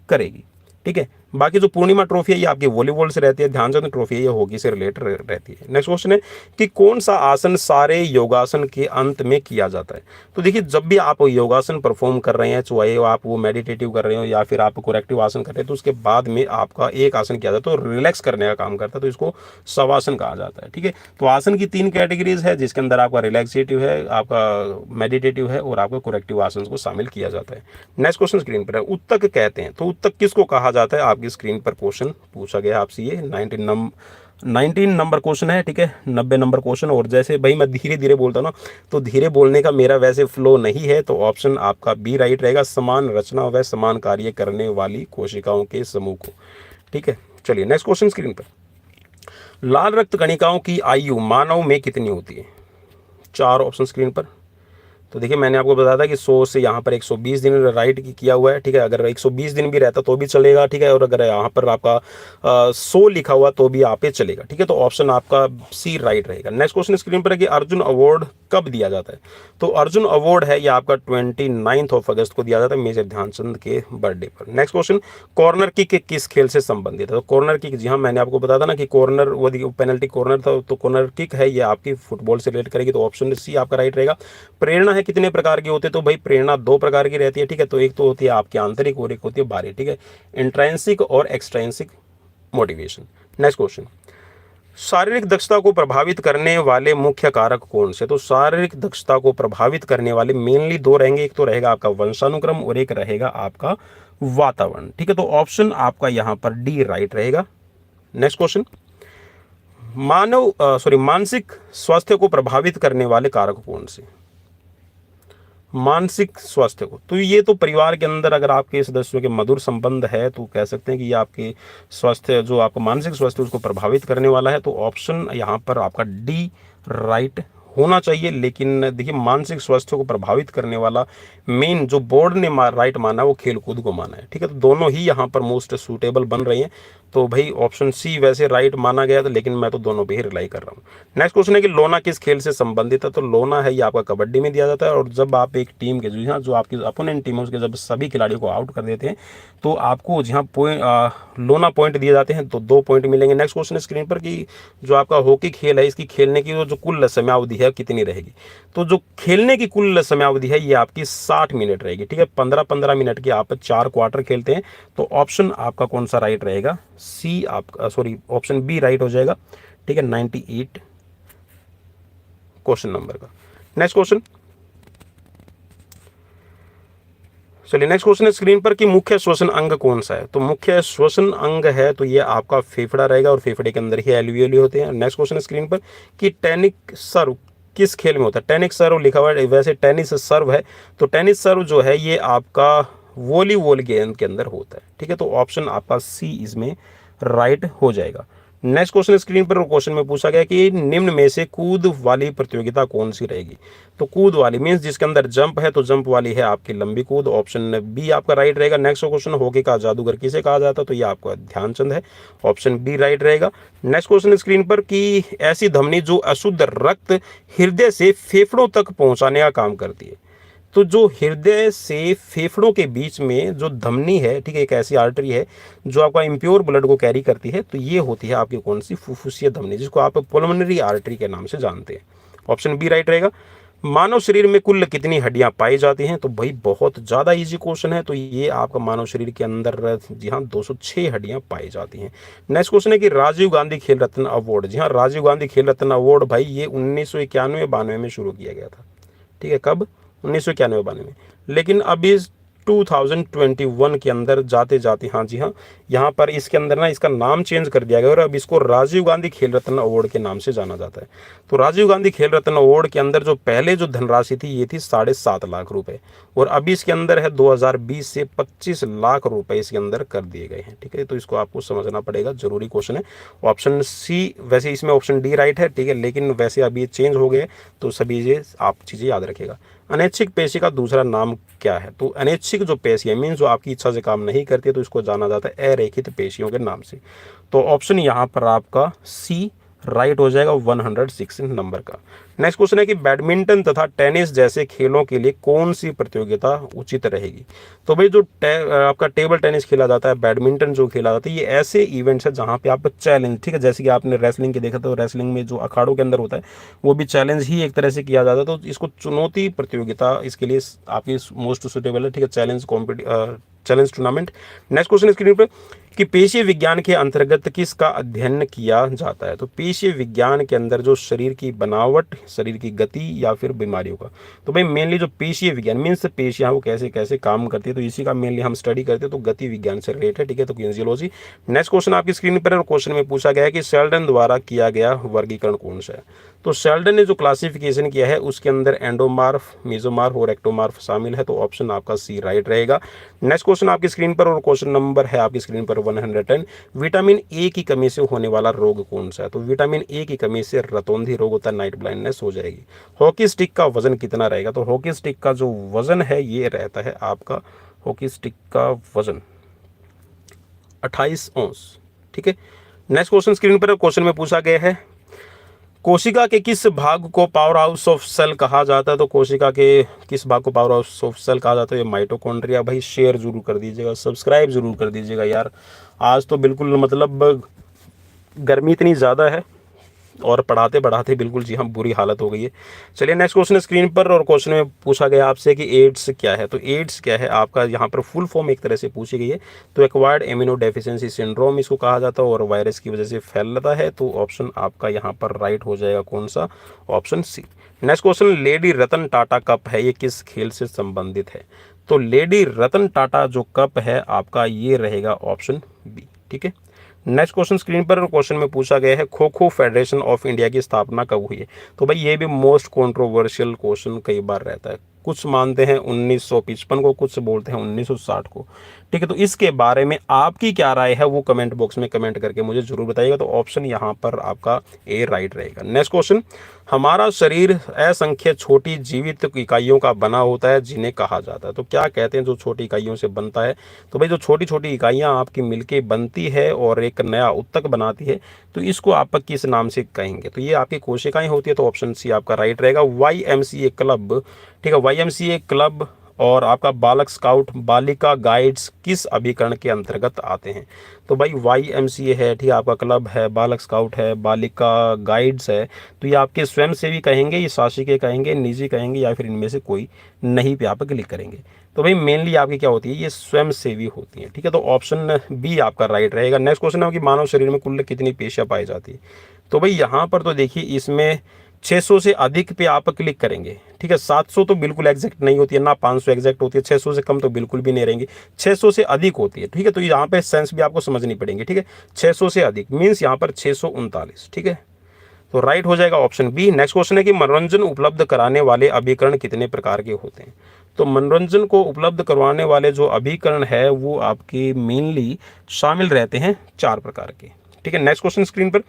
करेगी, ठीक है। बाकी जो पूर्णिमा ट्रॉफी है ये आपकी वॉलीबॉल से रहती है, ध्यानचंद ट्रॉफी है ये हॉकी से रिलेटेड रहती है। नेक्स्ट क्वेश्चन है कि कौन सा आसन सारे योगासन के अंत में किया जाता है? तो देखिए जब भी आप योगासन परफॉर्म कर रहे हैं, चाहे आप वो मेडिटेटिव कर रहे हो या फिर आप कोरेक्टिव आसन कर रहे हैं, तो उसके बाद में आपका एक आसन किया जाता है तो रिलैक्स करने का काम करता है, तो इसको शवासन कहा जाता है, ठीक है। तो आसन की 3 कैटेगरीज है जिसके अंदर आपका रिलैक्सेटिव है, आपका मेडिटेटिव है और आपका कोरेक्टिव आसन को शामिल किया जाता है। नेक्स्ट क्वेश्चन स्क्रीन पर है, उत्तक कहते हैं, तो उत्तक किसको कहा जाता है? आपकी स्क्रीन पर क्वेश्चन पूछा गया आपसे, ये 19 नंबर क्वेश्चन है, ठीक है, 90 नंबर क्वेश्चन। और जैसे भाई मैं धीरे धीरे बोलता हूँ ना, तो धीरे बोलने का मेरा वैसे फ्लो नहीं है, तो ऑप्शन आपका बी राइट रहेगा, समान रचना व समान कार्य करने वाली कोशिकाओं के समूह को, ठीक है। चलिए नेक्स्ट क्वेश्चन स्क्रीन पर, लाल रक्त कणिकाओं की आयु मानव में कितनी होती है? 4 ऑप्शन स्क्रीन पर, तो देखिए मैंने आपको बताया था कि 100 से यहाँ पर 120 दिन राइट किया हुआ है, ठीक है। अगर 120 दिन भी रहता तो भी चलेगा, ठीक है। और अगर यहाँ पर आपका 100 लिखा हुआ तो भी आप पे चलेगा, ठीक है। तो ऑप्शन आपका सी राइट रहेगा। नेक्स्ट क्वेश्चन स्क्रीन पर है कि अर्जुन अवार्ड कब दिया जाता है। तो अर्जुन अवार्ड है ये आपका 29 अगस्त को दिया जाता है, मेजर ध्यानचंद के बर्थडे पर। नेक्स्ट क्वेश्चन, कॉर्नर किक किस खेल से संबंधित है। तो कॉर्नर किक, जी हाँ, मैंने आपको बताया था ना कि कॉर्नर वो पेनल्टी कॉर्नर था, तो कॉर्नर किक है ये आपकी फुटबॉल से रिलेट करेगी, तो ऑप्शन सी आपका राइट रहेगा। प्रेरणा है कितने प्रकार की होती है। तो भाई प्रेरणा 2 प्रकार की रहती है, ठीक है। तो एक तो होती है आपकी आंतरिक और एक होती है बाहरी, ठीक है। इंट्रांसिक और एक्सट्रांसिक मोटिवेशन। नेक्स्ट क्वेश्चन, शारीरिक दक्षता को प्रभावित करने वाले मुख्य कारक कौन से। तो शारीरिक दक्षता को प्रभावित करने वाले मेनली 2 रहेंगे, एक तो रहेगा आपका वंशानुक्रम और एक रहेगा आपका वातावरण, ठीक है। तो ऑप्शन आपका यहां पर डी राइट रहेगा। नेक्स्ट क्वेश्चन, मानसिक स्वास्थ्य को प्रभावित करने वाले कारक कौन से। मानसिक स्वास्थ्य को, तो ये तो परिवार के अंदर अगर आपके सदस्यों के मधुर संबंध है तो कह सकते हैं कि ये आपके स्वास्थ्य, जो आपका मानसिक स्वास्थ्य उसको प्रभावित करने वाला है। तो ऑप्शन यहाँ पर आपका डी राइट होना चाहिए। लेकिन देखिए मानसिक स्वास्थ्य को प्रभावित करने वाला मेन जो बोर्ड ने राइट माना वो खेलकूद को माना है, ठीक है। तो दोनों ही यहाँ पर मोस्ट सूटेबल बन रही हैं। तो भाई ऑप्शन सी वैसे राइट माना गया था, लेकिन मैं तो दोनों पे ही रिलाई कर रहा हूँ। नेक्स्ट क्वेश्चन है कि लोना किस खेल से संबंधित है। तो लोना है ये आपका कबड्डी में दिया जाता है, और जब आप एक टीम के जो आपकी अपोनेंट टीम है उसके जब सभी खिलाड़ियों को आउट कर देते हैं तो आपको जहाँ लोना पॉइंट दिए जाते हैं, तो 2 पॉइंट मिलेंगे। नेक्स्ट क्वेश्चन स्क्रीन पर कि जो आपका हॉकी खेल है इसकी खेलने की जो कुल समयावधि है कितनी रहेगी। तो जो खेलने की कुल समयावधि है ये आपकी 60 मिनट रहेगी, ठीक है। 15-15 मिनट की आप 4 क्वार्टर खेलते हैं। तो ऑप्शन आपका कौन सा राइट रहेगा, सी आपका, सॉरी ऑप्शन बी राइट हो जाएगा, ठीक है। 98 क्वेश्चन नंबर का। नेक्स्ट क्वेश्चन, चलिए नेक्स्ट क्वेश्चन है स्क्रीन पर कि मुख्य श्वसन अंग कौन सा है। तो मुख्य श्वसन अंग है तो ये आपका फेफड़ा रहेगा, और फेफड़े के अंदर ही एल्वियोली होते हैं। नेक्स्ट क्वेश्चन स्क्रीन पर कि टेनिक सर्व किस खेल में होता है। टेनिक सर्व लिखा हुआ है, वैसे टेनिस सर्व है, तो टेनिस सर्व जो है ये आपका वॉलीबॉल गेम के अंदर होता है, ठीक है। तो ऑप्शन आपका सी इसमें राइट हो जाएगा। नेक्स्ट क्वेश्चन स्क्रीन पर क्वेश्चन में पूछा गया कि निम्न में से कूद वाली प्रतियोगिता कौन सी रहेगी। तो कूद वाली मीन्स जिसके अंदर जंप है, तो जंप वाली है आपकी लंबी कूद, ऑप्शन बी आपका राइट रहेगा। नेक्स्ट क्वेश्चन, हॉकी का जादूगर किसे कहा जाता है। तो ये आपका ध्यानचंद है, ऑप्शन बी राइट रहेगा। नेक्स्ट क्वेश्चन स्क्रीन पर कि ऐसी धमनी जो अशुद्ध रक्त हृदय से फेफड़ों तक पहुंचाने का काम करती है। तो जो हृदय से फेफड़ों के बीच में जो धमनी है, ठीक है, एक ऐसी आर्टरी है जो आपका इम्प्योर ब्लड को कैरी करती है, तो ये होती है आपकी कौन सी, फुफ्फुसीय धमनी, जिसको आप पुल्मोनरी आर्टरी के नाम से जानते हैं। ऑप्शन बी राइट रहेगा। मानव शरीर में कुल कितनी हड्डियां पाई जाती हैं। तो भाई बहुत ज़्यादा इजी क्वेश्चन है। तो ये आपका मानव शरीर के अंदर, जी हाँ, 206 हड्डियां पाई जाती हैं। नेक्स्ट क्वेश्चन है कि राजीव गांधी खेल रत्न अवार्ड, जी हाँ, राजीव गांधी खेल रत्न अवार्ड भाई ये 1991-92 में शुरू किया गया था, ठीक है। कब, 1991-92 में। लेकिन अब इस 2021 के अंदर जाते जाते, हाँ जी हाँ, यहाँ पर इसके अंदर ना इसका नाम चेंज कर दिया गया और अब इसको राजीव गांधी खेल रत्न अवार्ड के नाम से जाना जाता है। तो राजीव गांधी खेल रत्न अवार्ड के अंदर जो पहले जो धनराशि थी ये थी 7.5 लाख रुपए, और अभी इसके अंदर है 2020 से 25 लाख रुपए इसके अंदर कर दिए गए हैं, ठीक है। तो इसको आपको समझना पड़ेगा, जरूरी क्वेश्चन है। ऑप्शन सी, वैसे इसमें ऑप्शन डी राइट है, ठीक है, लेकिन वैसे अभी ये चेंज हो गए, तो सभी ये आप चीज़ें याद रखेगा। अनैच्छिक पेशी का दूसरा नाम क्या है। तो अनैच्छिक जो पेशी है मीन्स जो आपकी इच्छा से काम नहीं करती है, तो इसको जाना जाता है अरेखित पेशियों के नाम से। तो ऑप्शन यहाँ पर आपका सी राइट हो जाएगा 106 नंबर का। नेक्स्ट क्वेश्चन है कि बैडमिंटन तथा टेनिस जैसे खेलों के लिए कौन सी प्रतियोगिता उचित रहेगी। तो भाई जो आपका टेबल टेनिस खेला जाता है, बैडमिंटन जो खेला जाता है, ये ऐसे इवेंट्स है जहाँ पे आप चैलेंज, ठीक है, जैसे कि आपने रेसलिंग के देखा, तो रेसलिंग में जो अखाड़ों के अंदर होता है वो भी चैलेंज ही एक तरह से किया जाता है। तो इसको चुनौती प्रतियोगिता इसके लिए आपकी मोस्ट सुटेबल है, ठीक है, challenge tournament. Next question screen पर कि पेशीय विज्ञान के अंतर्गत किसका अध्ययन किया जाता है। तो पेशीय विज्ञान के अंदर जो शरीर की बनावट, शरीर की गति या फिर बीमारियों का। तो भाई मेनली जो पेशीय विज्ञान मीन्स पेशियां वो कैसे कैसे काम करती है, तो इसी का मेनली हम स्टडी करते हैं। तो गति विज्ञान से रिलेटेड, ठीक है, तो किनेसियोलॉजी। नेक्स्ट क्वेश्चन आपकी स्क्रीन पर, और क्वेश्चन में पूछा गया है कि शेल्डन द्वारा किया गया वर्गीकरण कौन सा है। तो शेल्डन ने जो क्लासिफिकेशन किया है उसके अंदर एंडोमार्फ, मेसोमार्फ और एक्टोमार्फ शामिल है। तो ऑप्शन आपका सी राइट रहेगा। नेक्स्ट क्वेश्चन आपकी स्क्रीन पर, और क्वेश्चन नंबर है आपकी स्क्रीन पर 110। विटामिन ए की कमी से होने वाला रोग कौन सा है? तो विटामिन ए की कमी से रतौंधी रोग होता है, नाइट ब्लाइंडनेस हो जाएगी। हॉकी स्टिक का वजन कितना रहेगा? तो हॉकी स्टिक का जो वजन है ये रहता है आपका, हॉकी स्टिक का वजन 28 औंस। ठीक है, नेक्स्ट क्वेश्चन स्क्रीन पर क्वेश्चन में पूछा गया है, कोशिका के किस भाग को पावर हाउस ऑफ सेल कहा जाता है? तो कोशिका के किस भाग को पावर हाउस ऑफ सेल कहा जाता है? ये माइटोकॉन्ड्रिया। भाई शेयर जरूर कर दीजिएगा, सब्सक्राइब जरूर कर दीजिएगा यार। आज तो बिल्कुल मतलब गर्मी इतनी ज़्यादा है और पढ़ाते पढ़ाते बिल्कुल जी हाँ बुरी हालत हो गई है। चलिए नेक्स्ट क्वेश्चन स्क्रीन पर, और क्वेश्चन में पूछा गया आपसे कि एड्स क्या है? तो एड्स क्या है आपका, यहाँ पर फुल फॉर्म एक तरह से पूछी गई है। तो एक्वायर्ड इम्यूनो डेफिशिएंसी सिंड्रोम इसको कहा जाता है और वायरस की वजह से फैलता है। तो ऑप्शन आपका यहाँ पर राइट हो जाएगा, कौन सा? Option C. Next question, lady Ratan Tata cup है, ये किस खेल से संबंधित है? तो लेडी रतन टाटा जो कप है आपका ये रहेगा ऑप्शन बी। ठीक है, नेक्स्ट क्वेश्चन स्क्रीन पर, क्वेश्चन में पूछा गया है kho kho federation of India की स्थापना कब हुई है? तो भाई ये भी मोस्ट कंट्रोवर्शियल क्वेश्चन कई बार रहता है। कुछ मानते हैं 1955 को, कुछ बोलते हैं 1960 को। ठीक है, तो इसके बारे में आपकी क्या राय है वो कमेंट बॉक्स में कमेंट करके मुझे जरूर बताइएगा। तो ऑप्शन यहाँ पर आपका ए राइट रहेगा। नेक्स्ट क्वेश्चन, हमारा शरीर असंख्य छोटी जीवित इकाइयों का बना होता है जिन्हें कहा जाता है। तो क्या कहते हैं जो छोटी इकाइयों से बनता है? तो भाई जो छोटी छोटी इकाइयाँ आपकी मिलके बनती है और एक नया उत्तक बनाती है, तो इसको आप किस नाम से कहेंगे? तो ये आपकी कोशिकाएं होती है। तो ऑप्शन सी आपका राइट रहेगा, YMCA क्लब। ठीक है, YMCA क्लब और आपका बालक स्काउट, बालिका गाइड्स किस अभिकरण के अंतर्गत आते हैं? तो भाई YMCA है, ठीक है, आपका क्लब है, बालक स्काउट है, बालिका गाइड्स है। तो ये आपके स्वयं सेवी कहेंगे, ये शासकीय कहेंगे, निजी कहेंगे, या फिर इनमें से कोई नहीं पे आप क्लिक करेंगे? तो भाई मेनली आपकी क्या होती है, ये स्वयं सेवी होती है। ठीक है, तो ऑप्शन बी आपका राइट रहेगा। नेक्स्ट क्वेश्चन है कि मानव शरीर में कुल कितनी पेशियां पाई जाती है? तो भाई यहाँ पर तो देखिए इसमें 600 से अधिक पे आप क्लिक करेंगे। ठीक है, 700 तो बिल्कुल एग्जैक्ट नहीं होती है ना, 500 एग्जैक्ट होती है, 600 से कम तो बिल्कुल भी नहीं रहेंगी, 600 से अधिक होती है। ठीक है, तो यहाँ पे सेंस भी आपको समझनी पड़ेगी। ठीक है, 600 से अधिक मीन्स यहाँ पर 639। ठीक है, तो राइट हो जाएगा ऑप्शन बी। नेक्स्ट क्वेश्चन है कि मनोरंजन उपलब्ध कराने वाले अभिकरण कितने प्रकार के होते हैं? तो मनोरंजन को उपलब्ध करवाने वाले जो अभिकरण है वो आपके मेनली शामिल रहते हैं 4 प्रकार के। ठीक है, नेक्स्ट क्वेश्चन स्क्रीन पर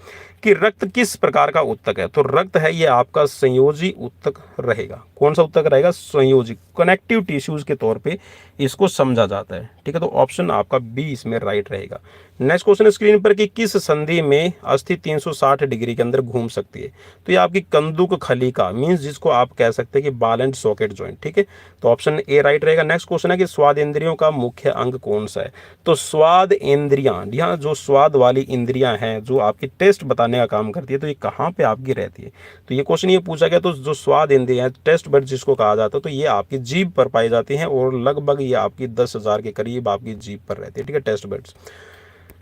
कि रक्त किस प्रकार का उत्तक है? तो रक्त है ये आपका संयोजी उत्तक रहेगा। कौन सा उत्तक रहेगा? संयोजी, कनेक्टिव टिश्यूज के तौर पे इसको समझा जाता है। ठीक है, तो ऑप्शन आपका बी इसमें राइट रहेगा। नेक्स्ट क्वेश्चन स्क्रीन पर कि किस संधि में अस्थि 360 डिग्री के अंदर घूम सकती है? तो ये आपकी कंदुक खलिका मीन्स जिसको आप कह सकते हैं कि बाल एंड सॉकेट जॉइंट। ठीक है, तो ऑप्शन ए राइट रहेगा। नेक्स्ट क्वेश्चन है कि स्वाद इंद्रियों का मुख्य अंग कौन सा है? तो स्वाद इंद्रियां, यहाँ जो स्वाद वाली इंद्रियां हैं जो आपकी टेस्ट बताने का काम करती है, तो ये कहाँ पे आपकी रहती है? तो ये क्वेश्चन ये पूछा गया। तो जो स्वाद इंद्रियां, टेस्ट बड जिसको कहा जाता है, तो ये आपकी जीभ पर पाई जाती हैं और लगभग ये आपकी 10,000 के करीब आपकी जीभ पर रहती है। ठीक है, taste buds.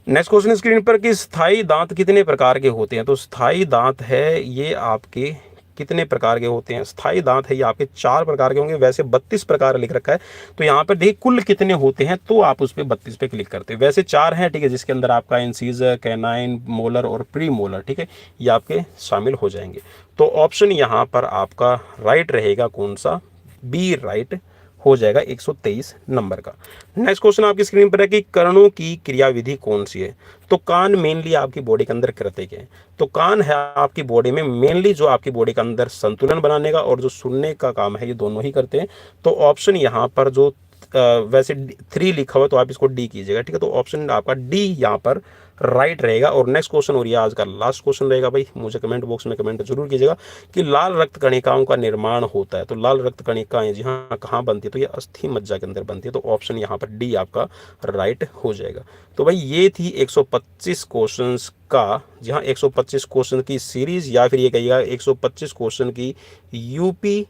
Next question screen पर कि स्थायी दांत कितने प्रकार के होते हैं? तो स्थायी दांत है ये आपके कितने प्रकार के होते हैं? स्थायी दांत है ये आपके 4 प्रकार के होंगे, वैसे 32 प्रकार लिख रखा है। तो यहाँ पर देखिए कुल कितने होते हैं, तो आप उस पर 32 पे क्लिक करते हैं। वैसे 4 हैं, ठीक है, जिसके अंदर आपका इंसीजर, कैनाइन, मोलर और प्री मोलर, ठीक है, ये आपके शामिल हो जाएंगे। तो ऑप्शन यहाँ पर आपका राइट रहेगा, कौन सा? बी राइट हो जाएगा 123 नंबर का। नेक्स्ट क्वेश्चन आपकी स्क्रीन पर है कि कर्णों की क्रियाविधि कौन सी है? तो कान मेनली आपकी बॉडी के अंदर करते क्या है? तो कान है आपकी बॉडी में मेनली जो आपकी बॉडी के अंदर संतुलन बनाने का और जो सुनने का काम है, ये दोनों ही करते हैं। तो ऑप्शन यहाँ पर जो वैसे 3 लिखा हुआ तो आप इसको डी कीजिएगा। ठीक है, तो ऑप्शन आपका डी यहाँ पर राइट रहेगा। और नेक्स्ट क्वेश्चन और ये आज का लास्ट क्वेश्चन रहेगा। भाई मुझे कमेंट बॉक्स में कमेंट जरूर कीजिएगा कि लाल रक्त कणिकाओं का निर्माण होता है। तो लाल रक्त कणिकाएं जी हाँ कहाँ बनती है? तो ये अस्थि मज्जा के अंदर बनती है। तो ऑप्शन यहाँ पर डी आपका राइट हो जाएगा। तो भाई ये थी 125 क्वेश्चंस का, जहाँ 125 क्वेश्चन की सीरीज, या फिर ये कहिएगा 125 क्वेश्चन की यूपी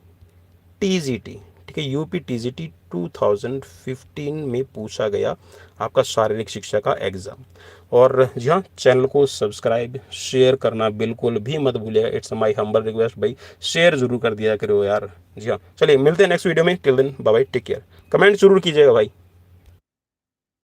टीजीटी। ठीक है, यूपी टीजीटी 2015 में पूछा गया आपका शारीरिक शिक्षा का एग्जाम। और जी हाँ, चैनल को सब्सक्राइब शेयर करना बिल्कुल भी मत भूलिएगा। इट्स माय हम्बल रिक्वेस्ट, भाई शेयर जरूर कर दिया करो यार। जी हाँ, चलिए मिलते हैं नेक्स्ट वीडियो में। Till then bye bye, take care. Comment जरूर कीजिएगा भाई।